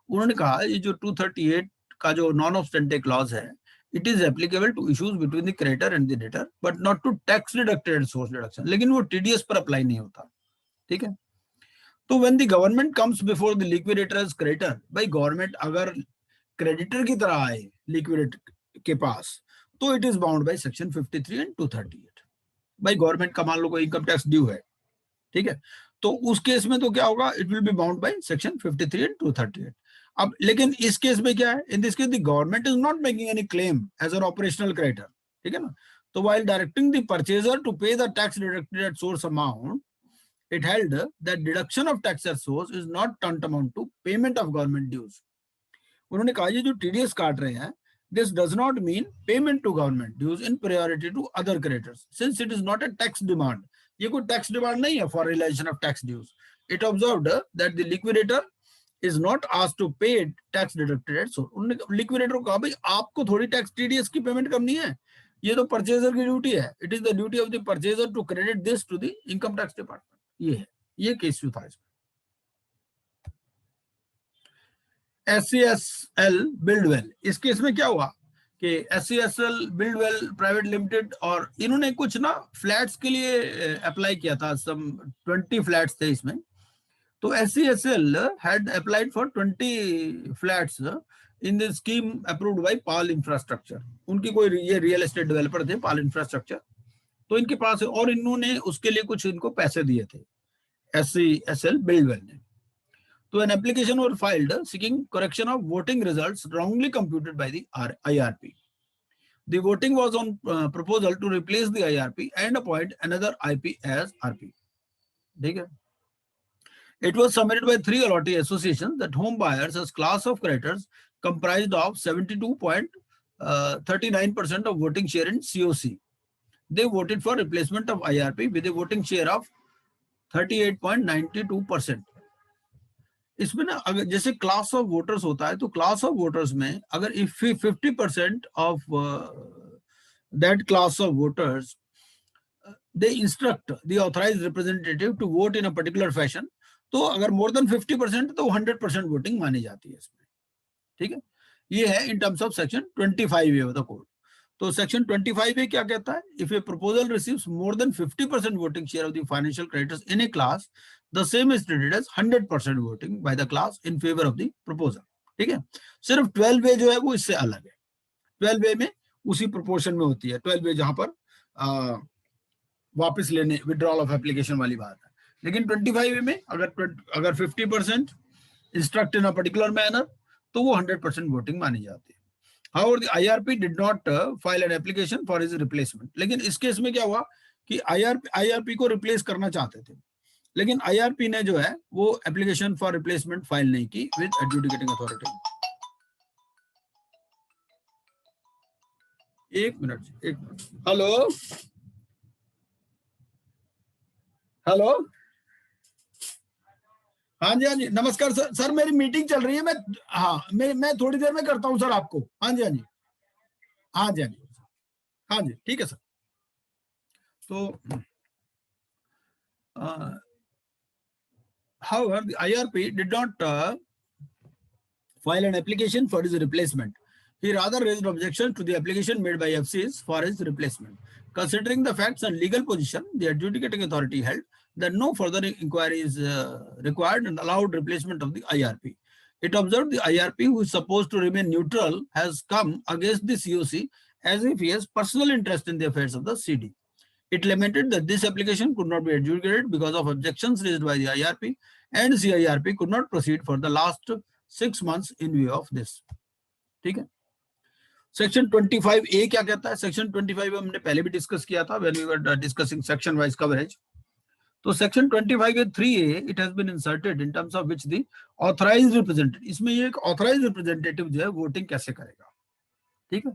उन्होंने कहा ये जो 238 का जो नॉन ऑब्स्टेंटे क्लॉज है, it is applicable to issues between the creditor and the debtor but not to tax deducted source deduction, लेकिन वो टीडीएस पर अप्लाई नहीं होता, ठीक है। तो when the government comes before the liquidator as creditor, भाई गवर्नमेंट अगर क्रेडिटर की तरह आए लिक्विडेटर के पास तो it is bound by section 53 and 238। भाई गवर्नमेंट का मान लो कोई इनकम टैक्स ड्यू है, ठीक है, तो उस केस में तो क्या होगा, it will be bound by section 53 and 238। अब लेकिन इस केस में क्या है, in this case the government is not making any claim as an operational creditor, ठीक है ना। तो while directing the purchaser to pay the tax deducted at source amount It held that deduction of tax at source is not tantamount to payment of government dues. उन्होंने कहा ये जो TDS काट रहे हैं, this does not mean payment to government dues in priority to other creditors, since it is not a tax demand. ये कोई tax demand नहीं है for realization of tax dues. It observed that the liquidator is not asked to pay tax deducted at source. उन्होंने liquidator को कहा भाई आपको थोड़ी tax TDS की पेमेंट करनी है, ये तो परचेजर की ड्यूटी है. It is the duty of the purchaser to credit this to the income tax department. ये है, ये केस था इसमें. SCSL बिल्डवेल, इस केस में क्या हुआ कि SCSL बिल्डवेल प्राइवेट लिमिटेड और इन्होंने कुछ ना फ्लैट्स के लिए अप्लाई किया था. सम 20 फ्लैट्स थे इसमें. तो SCSL had applied for 20 flats in the scheme approved by PAL Infrastructure. उनकी कोई ये रियल एस्टेट डेवलपर थे PAL Infrastructure, तो इनके पास और इन्होंने उसके लिए कुछ इनको पैसे दिए थे SCSL बिल्डवेल ने. तो an application was filed seeking correction of voting results wrongly computed by the IRP. The voting was on proposal to replace the IRP and appoint another IP as RP. ठीक है. It was submitted by 3 allottee associations that home buyers as class of creditors comprised of 72.39% of voting share in COC. They voted for replacement of IRP with a voting share of 38.92%. इसमें ना अगर जैसे क्लास ऑफ वोटर्स होता है तो क्लास ऑफ वोटर्स में अगर if 50% of that class of voters they instruct the authorised representative to vote in a particular fashion, तो अगर मोर देन 50% तो 100% वोटिंग मानी जाती है इसमें. ठीक है, ये है in terms of section 25A of the code. तो सेक्शन 25A क्या कहता है? If A proposal receives more than 50% voting share of the financial creditors in A class, the same is treated as 100% voting by the class in favor of the proposal. ठीक है, सिर्फ 12A जो है वो इससे अलग है. 12A में उसी प्रोपोर्शन में होती है. 12A जहां पर वापस लेने विड्रॉल ऑफ एप्लीकेशन वाली बात है. लेकिन 25A में अगर 50% instruct in a particular manner तो वो 100% वोटिंग मानी जाती है. However, the IRP did not file an application for his replacement. लेकिन इस केस में क्या हुआ कि IRP को रिप्लेस करना चाहते थे, लेकिन IRP ने जो है वो एप्लीकेशन फॉर रिप्लेसमेंट फाइल नहीं की विद एडजुडिकेटिंग अथॉरिटी. एक मिनट. Hello hello. हाँ जी, हाँ जी, नमस्कार सर. सर मेरी मीटिंग चल रही है. मैं थोड़ी देर में करता हूँ सर आपको. हाँ जी, हाँ जी, हाँ जी, हाँ जी, हाँ जी, ठीक है सर. तो however, the IRP did not file an application for his replacement. He rather raised objections to the application made by FCs for his replacement. Considering the facts and legal position, the adjudicating authority held that no further inquiry is required and allowed replacement of the IRP. It observed the IRP, who is supposed to remain neutral, has come against the COC as if he has personal interest in the affairs of the CD. It lamented that this application could not be adjudicated because of objections raised by the IRP, and CIRP could not proceed for the last 6 months in view of this. ठीक है. सेक्शन 25A क्या कहता है? सेक्शन 25 हमने पहले भी डिस्कस किया था when we were discussing section wise coverage. तो section 25A3A it has been inserted in terms of which the authorized representative, इसमें ये एक authorized representative जो है वोटिंग कैसे करेगा. ठीक है.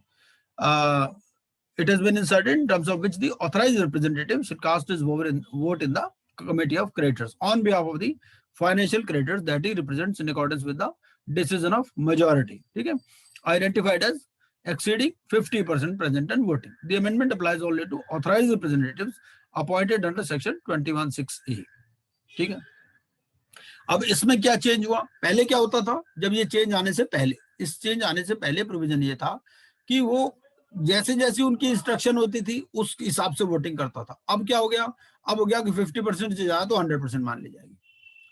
It has been inserted in terms of which the authorized representative should cast his vote in the committee of creditors on behalf of the financial creditors that he represents in accordance with the decision of majority. ठीक है, identified as exceeding 50% present and voting. The amendment applies only to authorized representatives appointed under section 21(6)A. ठीक है. अब इसमें क्या चेंज हुआ? पहले क्या होता था? जब ये चेंज आने से पहले, इस चेंज आने से पहले प्रोविजन ये था कि वो जैसे जैसे उनकी इंस्ट्रक्शन होती थी उस हिसाब से वोटिंग करता था. अब क्या हो गया? अब हो गया कि 50% से ज्यादा तो 100% मान ली जाएगी.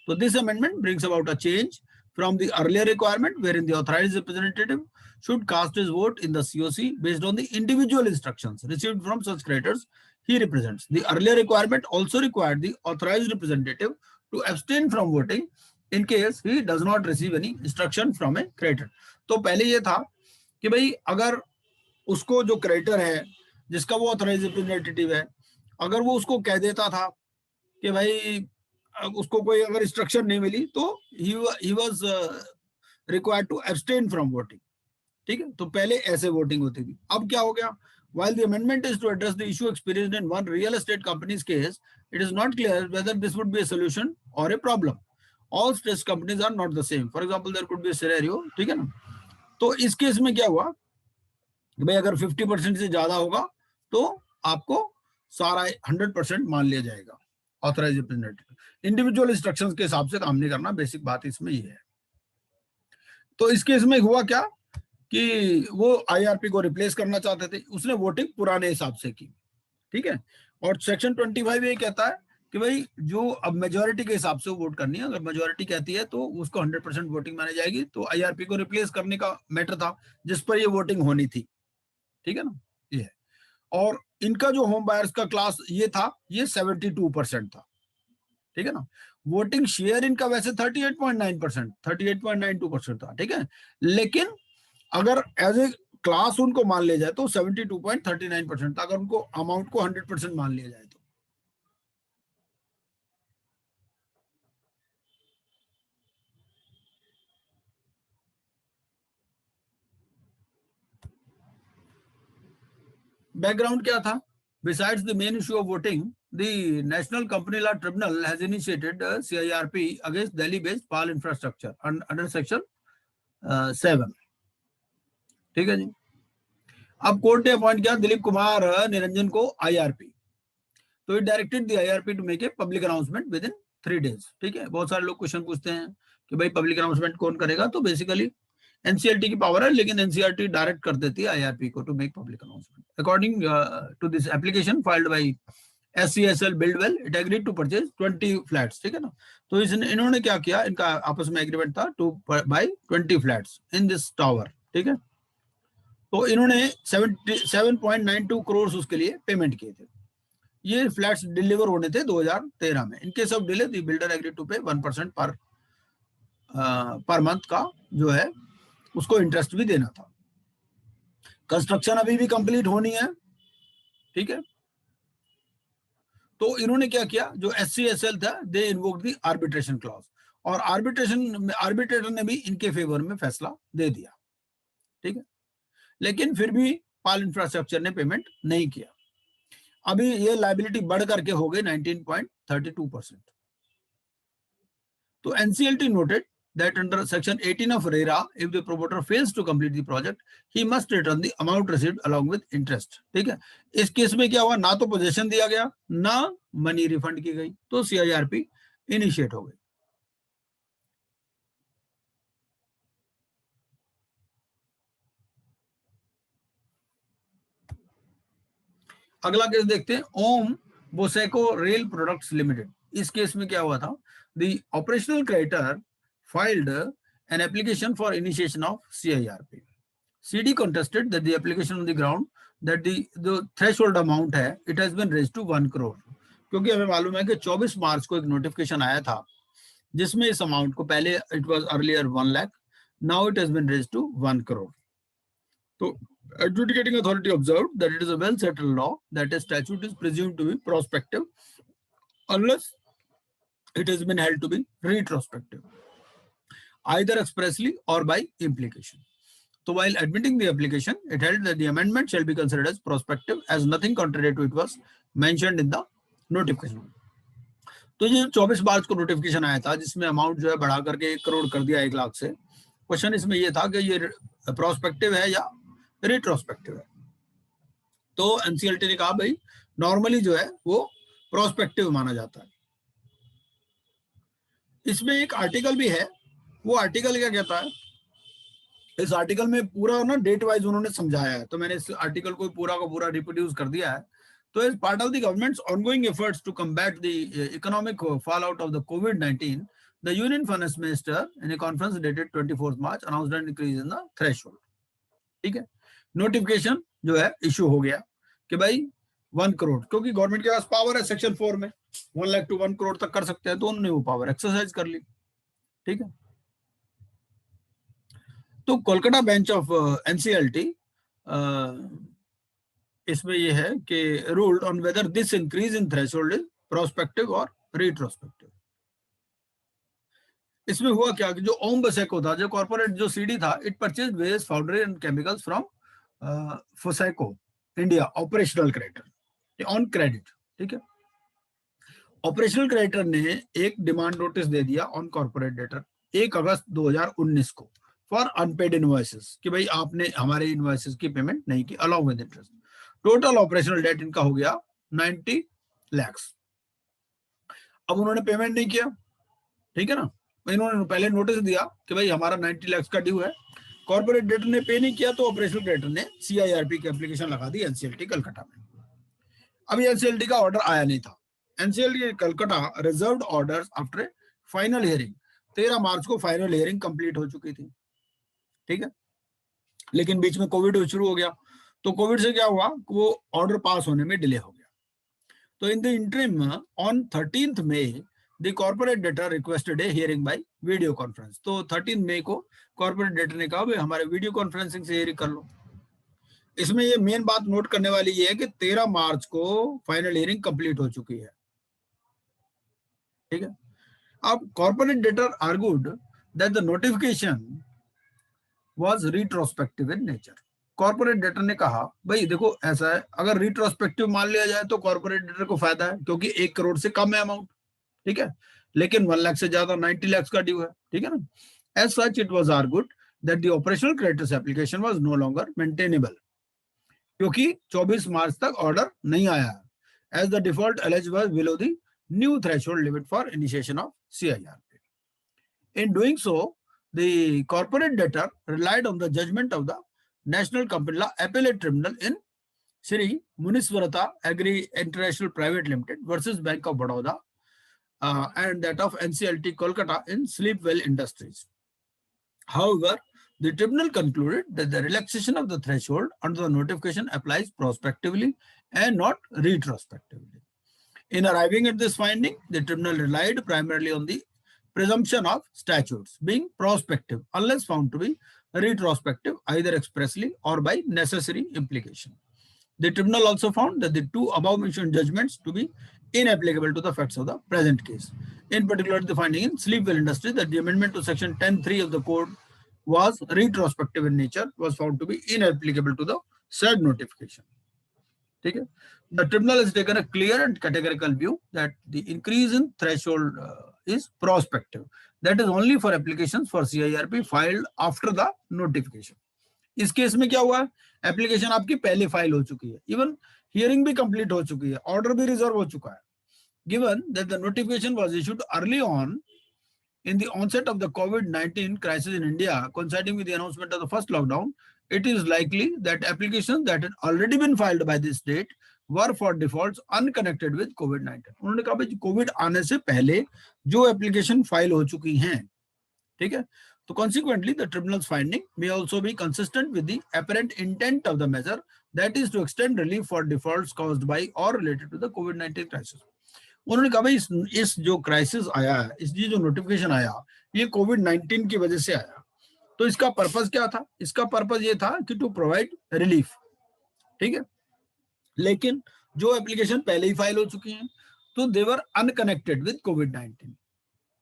तो this amendment brings about a change from the earlier requirement wherein the authorized representative should cast his vote in the COC based on the individual instructions received from such creditors he represents. The earlier requirement also required the authorized representative to abstain from voting in case he does not receive any instruction from a creditor. तो पहले ये था कि भाई अगर उसको जो क्रेडिटर है जिसका वो ऑथराइज्ड रिप्रेजेंटेटिव है, अगर वो उसको कह देता था कि भाई उसको कोई अगर इंस्ट्रक्शन नहीं मिली तो he was required to abstain from voting. ठीक है, तो पहले ऐसे वोटिंग होती थी। अब क्या हो गया, while the amendment is to address the issue experienced in one real estate company's case, it is not clear whether this would be a solution or a problem. All stressed companies are not the same. For example, there could be a scenario, ठीक है ना। तो इस केस में क्या हुआ कि भाई अगर 50% से ज्यादा होगा तो आपको सारा 100% मान लिया जाएगा ऑथराइज रिप्रेजेंटेटिव। इंडिविजुअल इंस्ट्रक्शंस के हिसाब से काम नहीं करना, बेसिक बात इसमें ये है। तो इस केस में हुआ क्या कि वो आईआरपी को रिप्लेस करना चाहते थे, उसने वोटिंग पुराने हिसाब से की। ठीक है, और सेक्शन 25 ये कहता है कि भाई जो अब मेजोरिटी के हिसाब से वोट करनी है, अगर मेजोरिटी कहती है तो उसको 100% वोटिंग मानी जाएगी। तो आईआरपी को रिप्लेस करने का मैटर था जिस पर ये वोटिंग होनी थी। ठीक है ना, ये है। और इनका जो होम बायर्स का क्लास ये था, ये 72% था। ठीक है ना, वोटिंग शेयर इनका वैसे 38.9%, 38.92% था। ठीक है, लेकिन अगर एज ए क्लास उनको मान लिया जाए तो 72.39% था, अगर उनको अमाउंट को 100% मान लिया जाए तो। बैकग्राउंड क्या था? Besides the main issue of voting, the National Company Law Tribunal has initiated CIRP against Delhi-based PAL infrastructure under section 7। ठीक है जी। अब कोर्ट ने अपॉइंट किया दिलीप कुमार निरंजन को आईआरपी। तो it directed the IRP to make a public announcement within 3 days। ठीक है, बहुत सारे लोग क्वेश्चन पूछते हैं कि भाई पब्लिक अनाउंसमेंट कौन करेगा, तो बेसिकली एनसीएलटी की पावर है, लेकिन एनसीईआरटी डायरेक्ट कर देती है आईआरपी को to make public announcement. According to this application filed by SCSL Buildwell, it agreed to purchase 20 flats. ठीक है ना, तो इन्होंने क्या किया, इनका आपस में एग्रीमेंट था to buy 20 flats in this tower. ठीक है, तो इन्होंने 7.92 करोड़ उसके लिए पेमेंट किए थे। ये फ्लैट्स डिलीवर होने थे 2013 में। इनके सब delay, the builder agree to pay 1% per month का जो है उसको इंटरेस्ट भी देना था। कंस्ट्रक्शन अभी भी कंप्लीट होनी है। ठीक है, तो इन्होंने क्या किया, जो SCSL था, दे इन्वोक्ड द आर्बिट्रेशन क्लॉज, और आर्बिट्रेटर ने भी इनके फेवर में फैसला दे दिया। ठीक है, लेकिन फिर भी पाल इंफ्रास्ट्रक्चर ने पेमेंट नहीं किया। अभी ये लायबिलिटी बढ़ करके हो गई 19.32%। तो NCLT noted that under section 18 of RERA, if the promoter fails to complete the project, he must return the amount received along with interest। ठीक है, इस केस में क्या हुआ, ना तो पोजीशन दिया गया ना मनी रिफंड की गई, तो CIRP इनिशिएट हो गई। अगला केस देखते हैं, ओम बोसेको रेल प्रोडक्ट्स लिमिटेड। इस केस में क्या हुआ था, the operational creditor filed an application for initiation of CIRP। CD contested that the application on the ground that the threshold amount है, it has been raised to 1 crore। क्योंकि हमें मालूम है कि 24 मार्च को एक नोटिफिकेशन आया था जिसमें इस अमाउंट को, पहले it was earlier 1 lakh, now it has been raised to 1 crore. तो adjudicating authority observed that it is a well settled law that a statute is presumed to be prospective unless it has been held to be retrospective, either expressly or by implication. So while admitting the application, it held that the amendment shall be considered as prospective as nothing contrary to it was mentioned in the notification। तो ये 24 मार्च को नोटिफिकेशन आया था जिसमें अमाउंट जो है बढ़ा करके 1 करोड़ कर दिया 1 लाख से। क्वेश्चन इसमें ये था कि ये प्रोस्पेक्टिव है या रिट्रोस्पेक्टिव है। तो एनसीएलटी ने कहा भाई नॉर्मली जो है वो प्रोस्पेक्टिव माना जाता है। इसमें एक आर्टिकल भी है, वो आर्टिकल क्या कहता है, इस आर्टिकल में पूरा ना डेट वाइज उन्होंने समझाया है, तो मैंने इस आर्टिकल को पूरा का पूरा रिप्रोड्यूस कर दिया है। तो as part of the government's ongoing efforts to combat the economic fall out of the COVID-19, the union finance minister in a conference dated 24 March announced an increase in the threshold. ठीक है, नोटिफिकेशन जो है इशू हो गया कि भाई 1 करोड़, क्योंकि गवर्नमेंट के पास पावर है सेक्शन 4 में 1 लाख टू 1 करोड़ तक कर सकते हैं, तो उन्होंने वो पावर एक्सरसाइज कर ली। ठीक है, तो कोलकाता बेंच ऑफ एनसीएलटी इसमें ये है कि ruled on whether this increase in threshold is prospective और रिट्रोस्पेक्टिव। इसमें हुआ क्या कि जो ओम बसेको था, जो कॉर्पोरेट जो सीडी था, it purchase various foundry and chemicals from Foseco India operational creditor on credit. ठीक है, ऑपरेशनल क्रेडिटर ने एक डिमांड नोटिस दे दिया ऑन कॉर्पोरेट डेटर 1 अगस्त 2019 को फॉर अनपेड इनवॉइसेस, कि भाई आपने हमारे इनवॉइसेस की पेमेंट नहीं की along with interest. Total operational debt इनका हो गया 90 लाख। अब उन्होंने पेमेंट नहीं किया, ठीक है ना, इन्होंने पहले नोटिस दिया कि भाई हमारा 90 लाख का ड्यू है, कॉर्पोरेट डेटर ने पे नहीं किया, तो ऑपरेशनल क्रेडिटर ने सीआईआरपी की एप्लीकेशन लगा दी एनसीएलटी कलकत्ता में। अभी एनसीएलटी का ऑर्डर आया नहीं था। NCLT Calcutta reserved orders after final hearing. 13 मार्च को फाइनल हियरिंग कंप्लीट हो चुकी थी, ठीक है, लेकिन बीच में कोविड शुरू हो गया, तो कोविड से क्या हुआ, वो ऑर्डर पास होने में डिले हो गया। तो in the interim on 13th May the corporate debtor requested a hearing by video conference. तो 13 मई को कॉर्पोरेट डेटर ने कहा भाई हमारे वीडियो कॉन्फ्रेंसिंग से हियरिंग कर लो। इसमें ये मेन बात नोट करने वाली ये है कि 13 मार्च को फाइनल हियरिंग कंप्लीट हो चुकी है, ठीक है। अब corporate debtor argued that the notification was retrospective in nature. Corporate debtor ने कहा भाई देखो ऐसा है, अगर रिट्रोस्पेक्टिव मान लिया जाए तो कॉर्पोरेट डेटर को फायदा है, क्योंकि 1 करोड़ से कम है अमाउंट, ठीक है, लेकिन 1 लाख से ज्यादा 90 लाख का ड्यू है, ठीक है ना। As such it was argued that the operational creditors application was no longer maintainable, क्योंकि 24 मार्च तक ऑर्डर नहीं आया, as the default alleged was below the new threshold limit for initiation of CIRP. In doing so the corporate debtor relied on the judgment of the National Company Law Appellate Tribunal in Shri Muniswarata Agri International Private Limited versus Bank of Baroda and that of NCLT Kolkata in Sleepwell Industries. However, the tribunal concluded that the relaxation of the threshold under the notification applies prospectively and not retrospectively. In arriving at this finding, the tribunal relied primarily on the presumption of statutes being prospective unless found to be retrospective either expressly or by necessary implication. The tribunal also found that the two above mentioned judgments to be inapplicable to the facts of the present case. In particular, the finding in Sleepwell Industries that the amendment to section 10(3) of the code was retrospective in nature was found to be inapplicable to the said notification. Okay? The tribunal has taken a clear and categorical view that the increase in threshold is prospective. That is only for applications for CIRP filed after the notification. इस केस में क्या हुआ है, एप्लीकेशन आपकी पहले फाइल हो चुकी है, इवन हियरिंग भी कंप्लीट हो चुकी है, ऑर्डर भी रिजर्व हो चुका है. Given that the notification was issued early on in the onset of the COVID-19 crisis in India, coinciding with the announcement of the first lockdown, it is likely that applications that had already been filed by this date were for defaults unconnected with COVID-19. उन्होंने कहा भाई कोविड आने से पहले जो एप्लीकेशन फाइल हो चुकी हैं, ठीक है, तो consequently the tribunal's finding may also be consistent with the apparent intent of the measure, that is to extend relief for defaults caused by or related to the COVID-19 crisis. उन्होंने कहा भाई इस जो क्राइसिस आया है, इस जो नोटिफिकेशन आया, ये कोविड-19 की वजह से आया, तो इसका पर्पस क्या था, इसका पर्पस ये था कि टू प्रोवाइड रिलीफ, ठीक है, लेकिन जो एप्लीकेशन पहले ही फाइल हो चुकी हैं तो दे वर अनकनेक्टेड विद कोविड-19,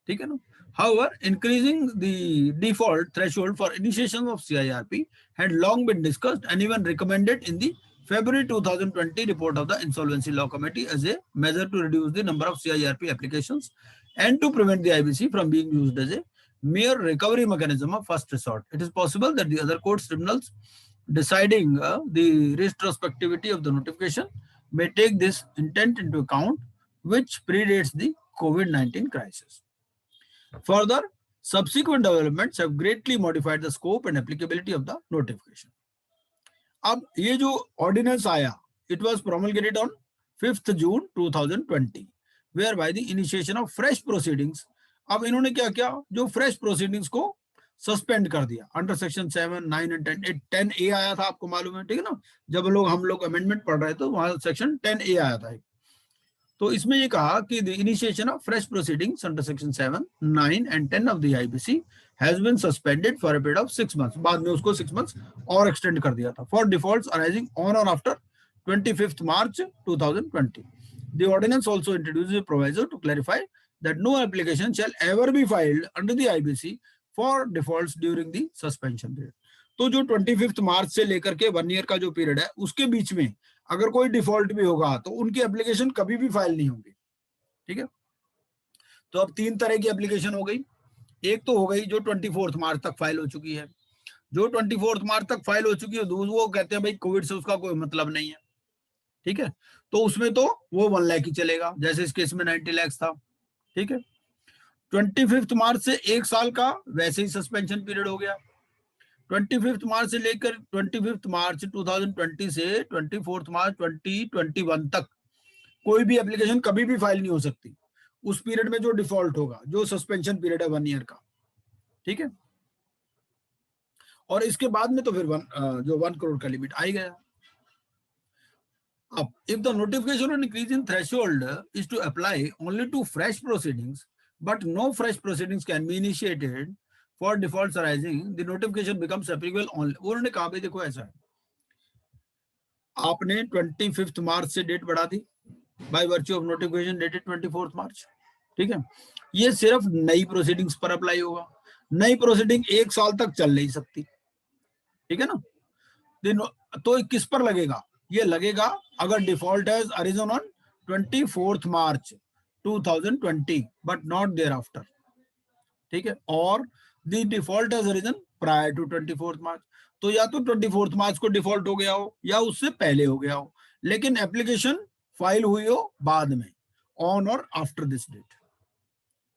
ठीक है ना. However, increasing the default threshold for initiation of CIRP had long been discussed and even recommended in the February 2020 report of the Insolvency Law Committee as a measure to reduce the number of CIRP applications and to prevent the IBC from being used as a mere recovery mechanism of first resort. It is possible that the other courts tribunals deciding the retrospectivity of the notification may take this intent into account, which predates the COVID-19 crisis. Further, subsequent developments have greatly modified the scope and applicability of the notification. अब ये जो ऑर्डिनेंस आया, it was promulgated on 5th June 2020, whereby the initiation of fresh proceedings. अब इन्होंने क्या किया, जो फ्रेश प्रोसीडिंग्स को सस्पेंड कर दिया अंडर सेक्शन 7, 9 एंड 10. 10A आया था, आपको मालूम है, ठीक है ना, जब हम लोग अमेंडमेंट पढ़ रहे थे तो वहां सेक्शन 10A आया था. तो इसमें ये कहा कि the initiation of fresh proceedings under section 7, 9 and 10 of the IBC has been suspended for a period of 6 months. बाद में उसको 6 months और एक्सटेंड कर दिया था फॉर डिफॉल्ट्स अराइजिंग ऑन और after 25th March 2020. The ordinance also introduces a proviso to clarify that no application shall ever be filed under the IBC for defaults during the suspension period. तो जो 25 मार्च से लेकर के 1 ईयर का जो पीरियड है उसके बीच में अगर कोई डिफॉल्ट भी होगा तो उनकी एप्लीकेशन कभी भी फाइल नहीं होगी। ठीक है, तो अब 3 तरह की एप्लीकेशन हो गई। एक तो हो गई जो 24 मार्च तक फाइल हो चुकी है, जो 24 मार्च तक फाइल हो चुकी है वो कहते हैं भाई कोविड से उसका कोई मतलब नहीं है। ठीक है, तो उसमें तो वो 1 लाख ही चलेगा, जैसे इस केस में 90 लाख था। ठीक है, 25 मार्च से 1 साल का वैसे ही सस्पेंशन पीरियड हो गया। 25 मार्च से लेकर 25 मार्च 2020 से 24 मार्च 2021 तक कोई भी एप्लीकेशन कभी भी फाइल नहीं हो सकती उस पीरियड में जो डिफॉल्ट होगा, जो सस्पेंशन पीरियड है 1 ईयर का। ठीक है, और इसके बाद में तो फिर जो 1 करोड़ का लिमिट आ ही गया। अब if the notification on increase in threshold is to apply only to fresh proceedings, but no fresh proceedings can be initiated for defaults arising, the notification becomes applicable only. उन्होंने कहा भाई देखो ऐसा है, आपने 25 मार्च से डेट बढ़ा दी by virtue of notification dated 24 March. ठीक है, ये सिर्फ नई प्रोसीडिंग्स पर अप्लाई होगा। नई प्रोसीडिंग 1 साल तक चल नहीं सकती। ठीक है ना, तो किस पर लगेगा? ये लगेगा अगर default has arisen on 24 March 2020 but not thereafter. ठीक है, और the default has arisen prior to 24 March. तो या तो 24 मार्च को डिफॉल्ट हो गया हो या उससे पहले हो गया हो, लेकिन एप्लीकेशन फाइल हुई हो बाद में, ऑन और आफ्टर दिस डेट।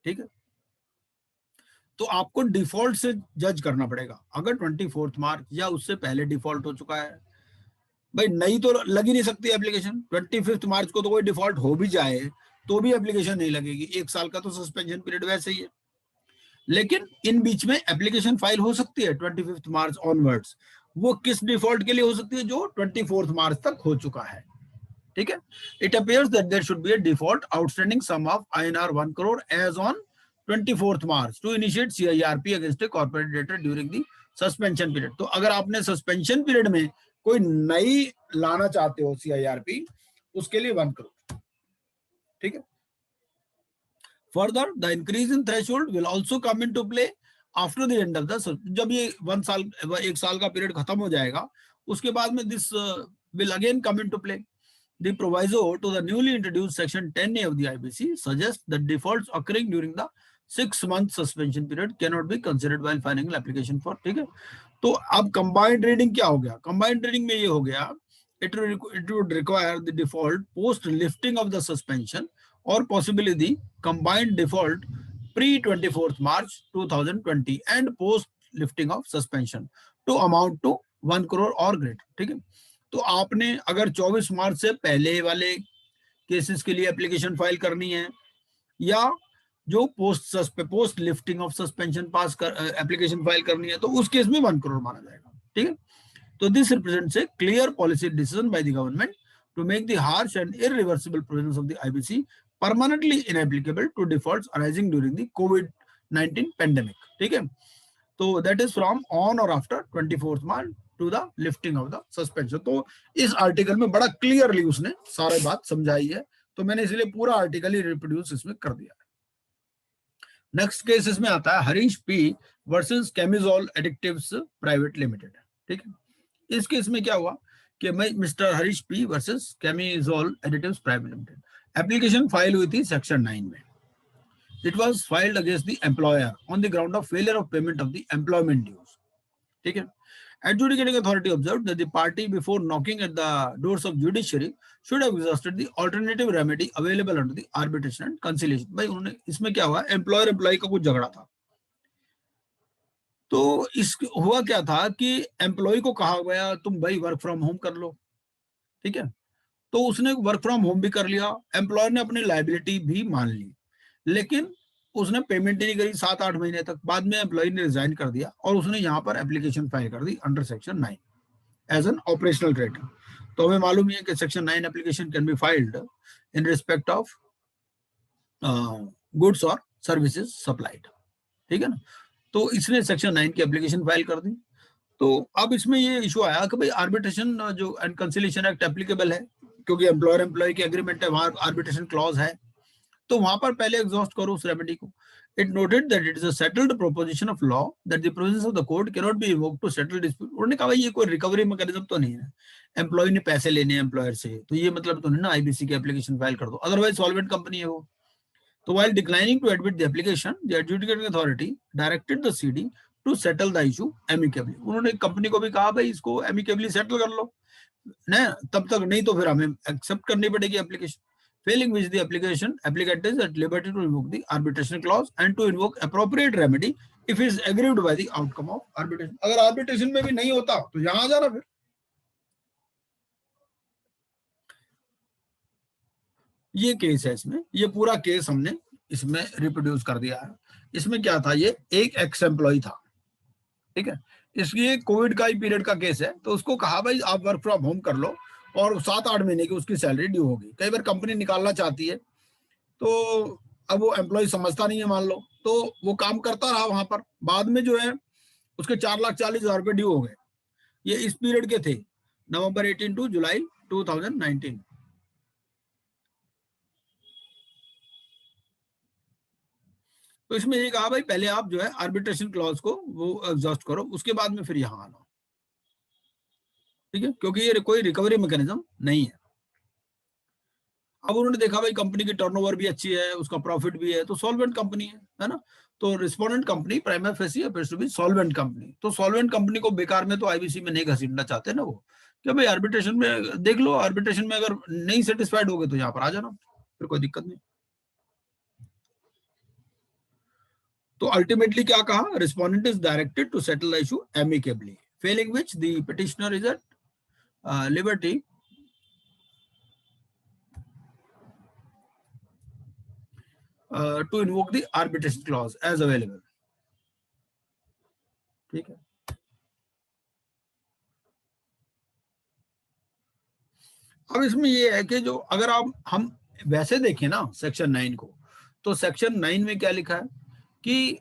ठीक है, तो आपको डिफॉल्ट से जज करना पड़ेगा। अगर 24 मार्च या उससे पहले डिफॉल्ट हो चुका है, भाई नई तो लग ही नहीं सकती एप्लीकेशन। 25 मार्च को तो कोई डिफॉल्ट हो भी जाए तो भी एप्लीकेशन नहीं लगेगी, 1 साल का तो सस्पेंशन पीरियड वैसे ही है। लेकिन इन बीच में एप्लीकेशन फाइल हो सकती है 25 मार्च ऑनवर्ड्स। वो किस डिफॉल्ट के लिए हो सकती है? जो 24 मार्च तक हो चुका है। ठीक है, it appears that there should be a default outstanding sum of INR 1 crore as on 24 March to initiate CIRP against a corporate debtor during the suspension period. तो अगर आपने सस्पेंशन पीरियड में कोई नई लाना चाहते हो CIRP, उसके लिए 1 करोड़। ठीक है, further the increase in threshold will also come into play after the end of the, जब ये 1 साल का पीरियड खत्म हो जाएगा उसके बाद में this will again come into play. The proviso to the newly introduced section 10A of the IBC suggests that defaults occurring during the 6-month suspension period cannot be considered while filing an application for। ठीक है, तो अब combined reading क्या हो गया? combined reading में ये हो गया, it would require the default post lifting of the suspension or possibly the combined default pre 24th March 2020 and post lifting of suspension to amount to 1 crore or greater। ठीक है, तो आपने अगर 24 मार्च से पहले वाले केसेस के लिए एप्लीकेशन फाइल करनी है या जो पोस्ट लिफ्टिंग ऑफ सस्पेंशन पास कर एप्लीकेशन फाइल करनी है, तो उस केस में 1 करोड़ माना जाएगा। ठीक है, तो this represents a clear policy decision by the government to make the harsh and irreversible provisions of the IBC permanently inapplicable to defaults arising during the कोविड-19 पेंडेमिक। ठीक है, तो दैट इज फ्रॉम ऑन और after 24 March to the lifting of the suspension. तो इस आर्टिकल में बड़ा क्लियरली उसने सारी बात समझाई है, तो मैंने इसलिए पूरा आर्टिकल ही रिप्रोड्यूस इसमें कर दिया है। नेक्स्ट केस इसमें आता है Harish P versus Chemizol Additives Private Limited. ठीक है, इस केस में क्या हुआ कि mister Harish P versus Chemizol Additives Private Limited, application file हुई थी सेक्शन 9 में। It was filed against the employer on the ground of failure of payment of the employment dues. ठीक है, adjudicating authority observed that the party before knocking at the doors of judiciary should have exhausted the alternative remedy available under the arbitration and conciliation। भाई उन्होंने इसमें क्या हुआ, एम्प्लॉयर एम्प्लॉय का कुछ झगड़ा था, तो इस हुआ क्या था कि एम्प्लॉय को कहा गया तुम भाई वर्क फ्रॉम होम कर लो। ठीक है, तो उसने वर्क फ्रॉम होम भी कर लिया, एम्प्लॉयर ने अपनी लायबिलिटी भी मान ली, लेकिन उसने पेमेंट ही नहीं करी 7-8 महीने तक। बाद में एम्प्लॉय ने रिजाइन कर दिया और उसने यहाँ पर एप्लीकेशन फाइल कर दी under section 9 as an operational creditor. तो हमें मालूम है कि section 9 application can be filed in respect of goods और सर्विसेज सप्लाइड। ठीक है ना, तो इसने सेक्शन 9 की एप्लीकेशन फाइल कर दी। तो अब इसमें ये इशू आया कि भाई आर्बिट्रेशन जो एंड कंसिलिएशन एक्ट एप्लीकेबल है, क्योंकि एम्प्लॉयर एम्प्लॉय की एग्रीमेंट है, वहां आर्बिट्रेशन क्लॉज है। तो वहां पर पहले एग्जॉस्ट करो उस रेमेडी को. It noted that it is a settled proposition of law that the provisions of the code can not be invoked to settle dispute. उन्होंने कहा भाई ये कोई रिकवरी मैकेनिज्म तो नहीं है, एम्प्लॉय ने पैसे लेने हैं एम्प्लॉयर से, तो ये मतलब तो नहीं ना आईबीसी की एप्लीकेशन फाइल कर दो, अदरवाइज सॉल्वेंट कंपनी है वो. तो while declining to admit the application, the adjudicating authority directed the CD to settle the issue amicably. उन्होंने कंपनी को भी कहा भाई इसको amicably सेटल कर लो ना, तब तक नहीं तो फिर हमें एक्सेप्ट करनी पड़ेगी application. Failing which the applicant is at liberty to invoke the arbitration clause and to invoke appropriate remedy if it is aggrieved by the outcome of arbitration. अगर arbitration में भी नहीं होता तो यहाँ आ जाना फिर. ये केस है इसमें, ये पूरा केस हमने इसमें रिप्रोड्यूस कर दिया है. इसमें क्या था, ये एक एक्स एम्प्लॉय था, ठीक है, इसलिए कोविड का ही पीरियड का केस है, तो उसको कहा भाई आप वर्क फ्रॉम होम कर लो और 7-8 महीने की उसकी सैलरी ड्यू होगी. कई बार कंपनी निकालना चाहती है, तो अब वो एम्प्लॉय समझता नहीं है मान लो, तो वो काम करता रहा वहां पर, बाद में जो है उसके 4,40,000 रुपये ड्यू हो गए. ये इस पीरियड के थे, नवंबर 18 टू जुलाई 2019. तो इसमें ये कहा भाई पहले आप जो है आर्बिट्रेशन क्लॉज को वो एग्जॉस्ट करो, उसके बाद में फिर यहां आना, ठीक है, क्योंकि ये कोई रिकवरी मैकेनिज्म नहीं है. अब उन्होंने देखा भाई कंपनी की टर्नओवर भी अच्छी है, उसका प्रॉफिट भी है, तो सॉल्वेंट कंपनी है ना. तो respondent company prima facie appears to be solvent company. तो सॉल्वेंट कंपनी को बेकार में तो आईबीसी में नहीं घसीटना चाहते ना वो, कि भाई आर्बिट्रेशन में देख लो, आर्बिट्रेशन में अगर नहीं सेटिस्फाइड हो गए तो यहाँ पर आ जाना, फिर कोई दिक्कत नहीं. तो अल्टीमेटली क्या कहा, respondent is directed to settle the issue amicably, failing which the petitioner is at liberty to invoke the arbitration clause as available. ठीक है. अब इसमें ये है कि जो अगर आप हम वैसे देखें ना सेक्शन 9 को, तो सेक्शन 9 में क्या लिखा है कि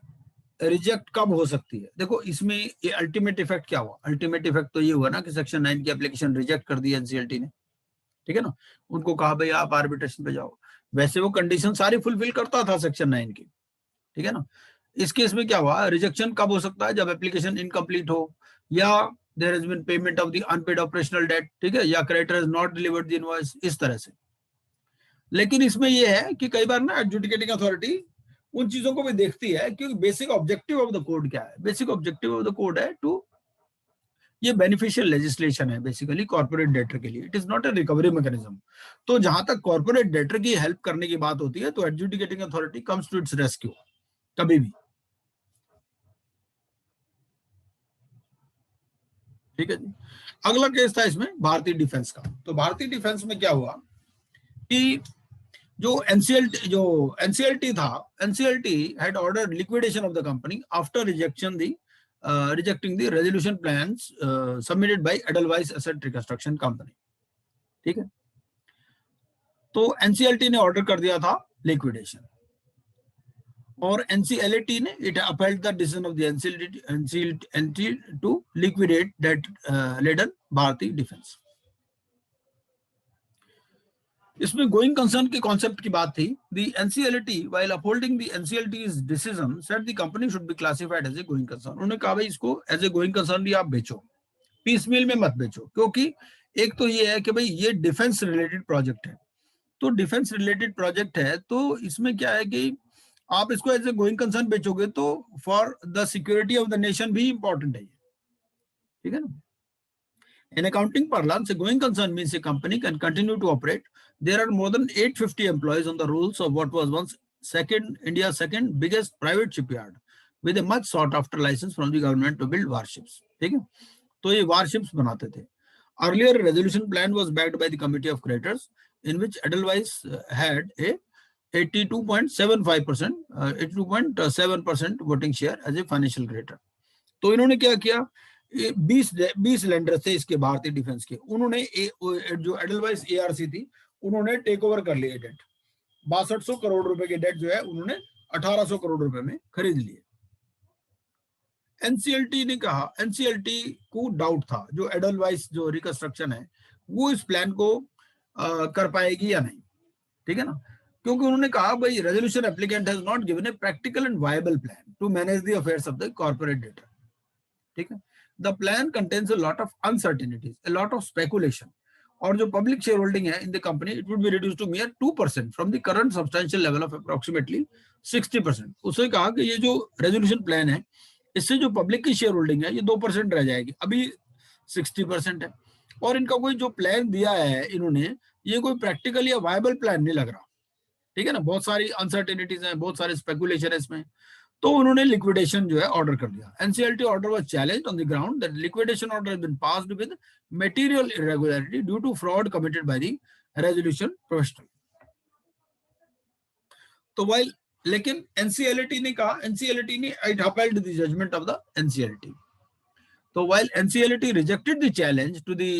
रिजेक्ट कब हो सकती है. देखो इसमें ये अल्टीमेट इफेक्ट क्या हुआ, अल्टीमेट इफेक्ट तो ये हुआ ना कि सेक्शन 9 की एप्लीकेशन रिजेक्ट कर दी एनसीएलटी ने, ठीक है ना. उनको कहा भाई आप आर्बिट्रेशन पे जाओ, वैसे वो कंडीशन सारी फुलफिल करता था सेक्शन 9 की, ठीक है ना. इस केस में क्या हुआ, रिजेक्शन कब हो सकता है, जब एप्लीकेशन इनकम्प्लीट हो, या there has been payment of the unpaid operational debt, ठीक है, या creditor has not delivered the invoice, इस तरह से. लेकिन इसमें यह है कि कई बार ना एडजुडिकेटिंग अथॉरिटी उन चीजों को भी देखती है, क्योंकि basic objective of the code क्या है, basic objective of the code है टू, ये बेनिफिशियल लेजिस्लेशन है बेसिकली कॉर्पोरेट डेटर के लिए, it is not a recovery mechanism. तो जहां तक कॉर्पोरेट डेटर की हेल्प करने की बात होती है तो adjudicating authority comes to its rescue कभी भी, ठीक है जी. अगला केस था इसमें भारतीय डिफेंस का. तो भारतीय डिफेंस में क्या हुआ कि जो एनसीएलटी था, NCLT had ordered liquidation of the company after rejecting the resolution plans submitted by Edelweiss asset reconstruction company, ठीक है. तो एनसीएलटी ने ऑर्डर कर दिया था लिक्विडेशन, और एनसीएलटी ने it upheld the decision of the NCLT to liquidate that लेडन भारतीय डिफेंस. इसमें गोइंग कंसर्न के कॉन्सेप्ट की बात थी. The NCLT while upholding the NCLT's decision said the company should be classified as a going concern. उन्होंने कहा भाई इसको एज ए गोइंग कंसर्न भी आप बेचो, पीसमील में मत बेचो, क्योंकि एक तो ये है कि भाई ये डिफेंस रिलेटेड प्रोजेक्ट है. तो डिफेंस रिलेटेड प्रोजेक्ट है, तो इसमें क्या है कि आप इसको एज ए गोइंग कंसर्न बेचोगे तो for the security of the nation भी इंपॉर्टेंट है, ठीक है ना. In accounting parlance, a going concern means a company can continue to operate. There are more than 850 employees on the rolls of what was once India's second biggest private shipyard, with a much sought after license from the government to build warships. ठीक है, तो ये warships बनाते थे. Earlier resolution plan was backed by the committee of creditors, in which Edelweiss had a 82.75%, 82.7% voting share as a financial creditor. तो इन्होंने क्या किया, 20 लेंडर थे इसके भारतीय डिफेंस के, उन्होंने जो एडलवाइस एआरसी थी उन्होंने टेक ओवर कर लिया डेट. 6200 करोड़ रुपए के डेट जो है उन्होंने 1800 करोड़ रुपए में खरीद लिए. एनसीएलटी ने कहा, एनसीएलटी को डाउट था जो एडलवाइस जो रिकंस्ट्रक्शन है वो इस प्लान को कर पाएगी या नहीं, ठीक है ना. क्योंकि उन्होंने कहा भाई resolution applicant has not given a practical and viable plan to manage the affairs of the corporate data. ठीक है. The plan contains a lot of uncertainties, a lot of speculation. और जो पब्लिक शेयर होल्डिंग है in the company, it would be reduce to mere 2% from the current substantial level of approximately 60%. उसने कहा कि ये जो रेजोल्यूशन प्लान है, इससे जो पब्लिक की शेयर होल्डिंग है ये 2% रह जाएगी, अभी 60% है. और इनका कोई जो प्लान दिया है इन्होंने, ये कोई प्रैक्टिकल या वायबल प्लान नहीं लग रहा. ठीक है ना, बहुत सारी अनसर्टेनिटीज हैं, बहुत सारे स्पेकुलेशन है इसमें. तो उन्होंने लिक्विडेशन जो है ऑर्डर कर दिया. NCLT order was challenged on the ground that liquidation order has been passed with material irregularity due to fraud committed by the resolution professional. तो वाइल, लेकिन एनसीएलटी ने कहा, एनसीएलटी ने it upheld the judgment of the NCLT. So while NCLT rejected the challenge to the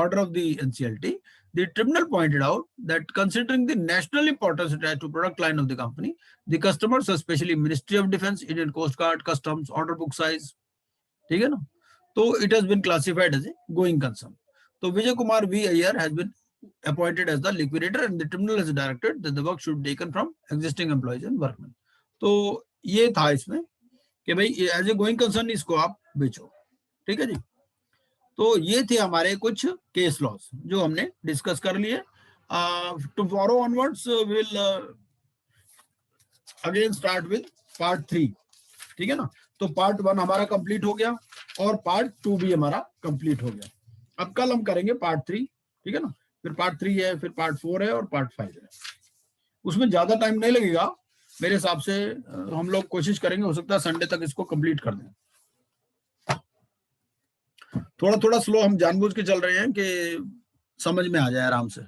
order of the NCLT, the tribunal pointed out that considering the national importance attached to product line of the company, the customers, especially Ministry of Defense, Indian Coast Guard, Customs, order book size, ठीक है ना, तो it has been classified as a going concern. So Vijay Kumar V. Iyer has been appointed as the liquidator and the tribunal has directed that the work should be taken from existing employees and workmen. तो ये था इसमें कि भाई एज ए गोइंग कंसर्न इसको आप बेचो. ठीक है जी. तो ये थे हमारे कुछ केस लॉस जो हमने डिस्कस कर लिए. Tomorrow onwards will again start with part 3. ठीक है ना. तो पार्ट 1 हमारा कंप्लीट हो गया और पार्ट 2 भी हमारा कंप्लीट हो गया. अब कल हम करेंगे पार्ट 3. ठीक है ना. फिर पार्ट 3 है, फिर पार्ट 4 है और पार्ट 5 है. उसमें ज्यादा टाइम नहीं लगेगा मेरे हिसाब से. हम लोग कोशिश करेंगे, हो सकता है संडे तक इसको कंप्लीट कर दें. थोड़ा थोड़ा स्लो हम जानबूझ के चल रहे हैं कि समझ में आ जाए आराम से.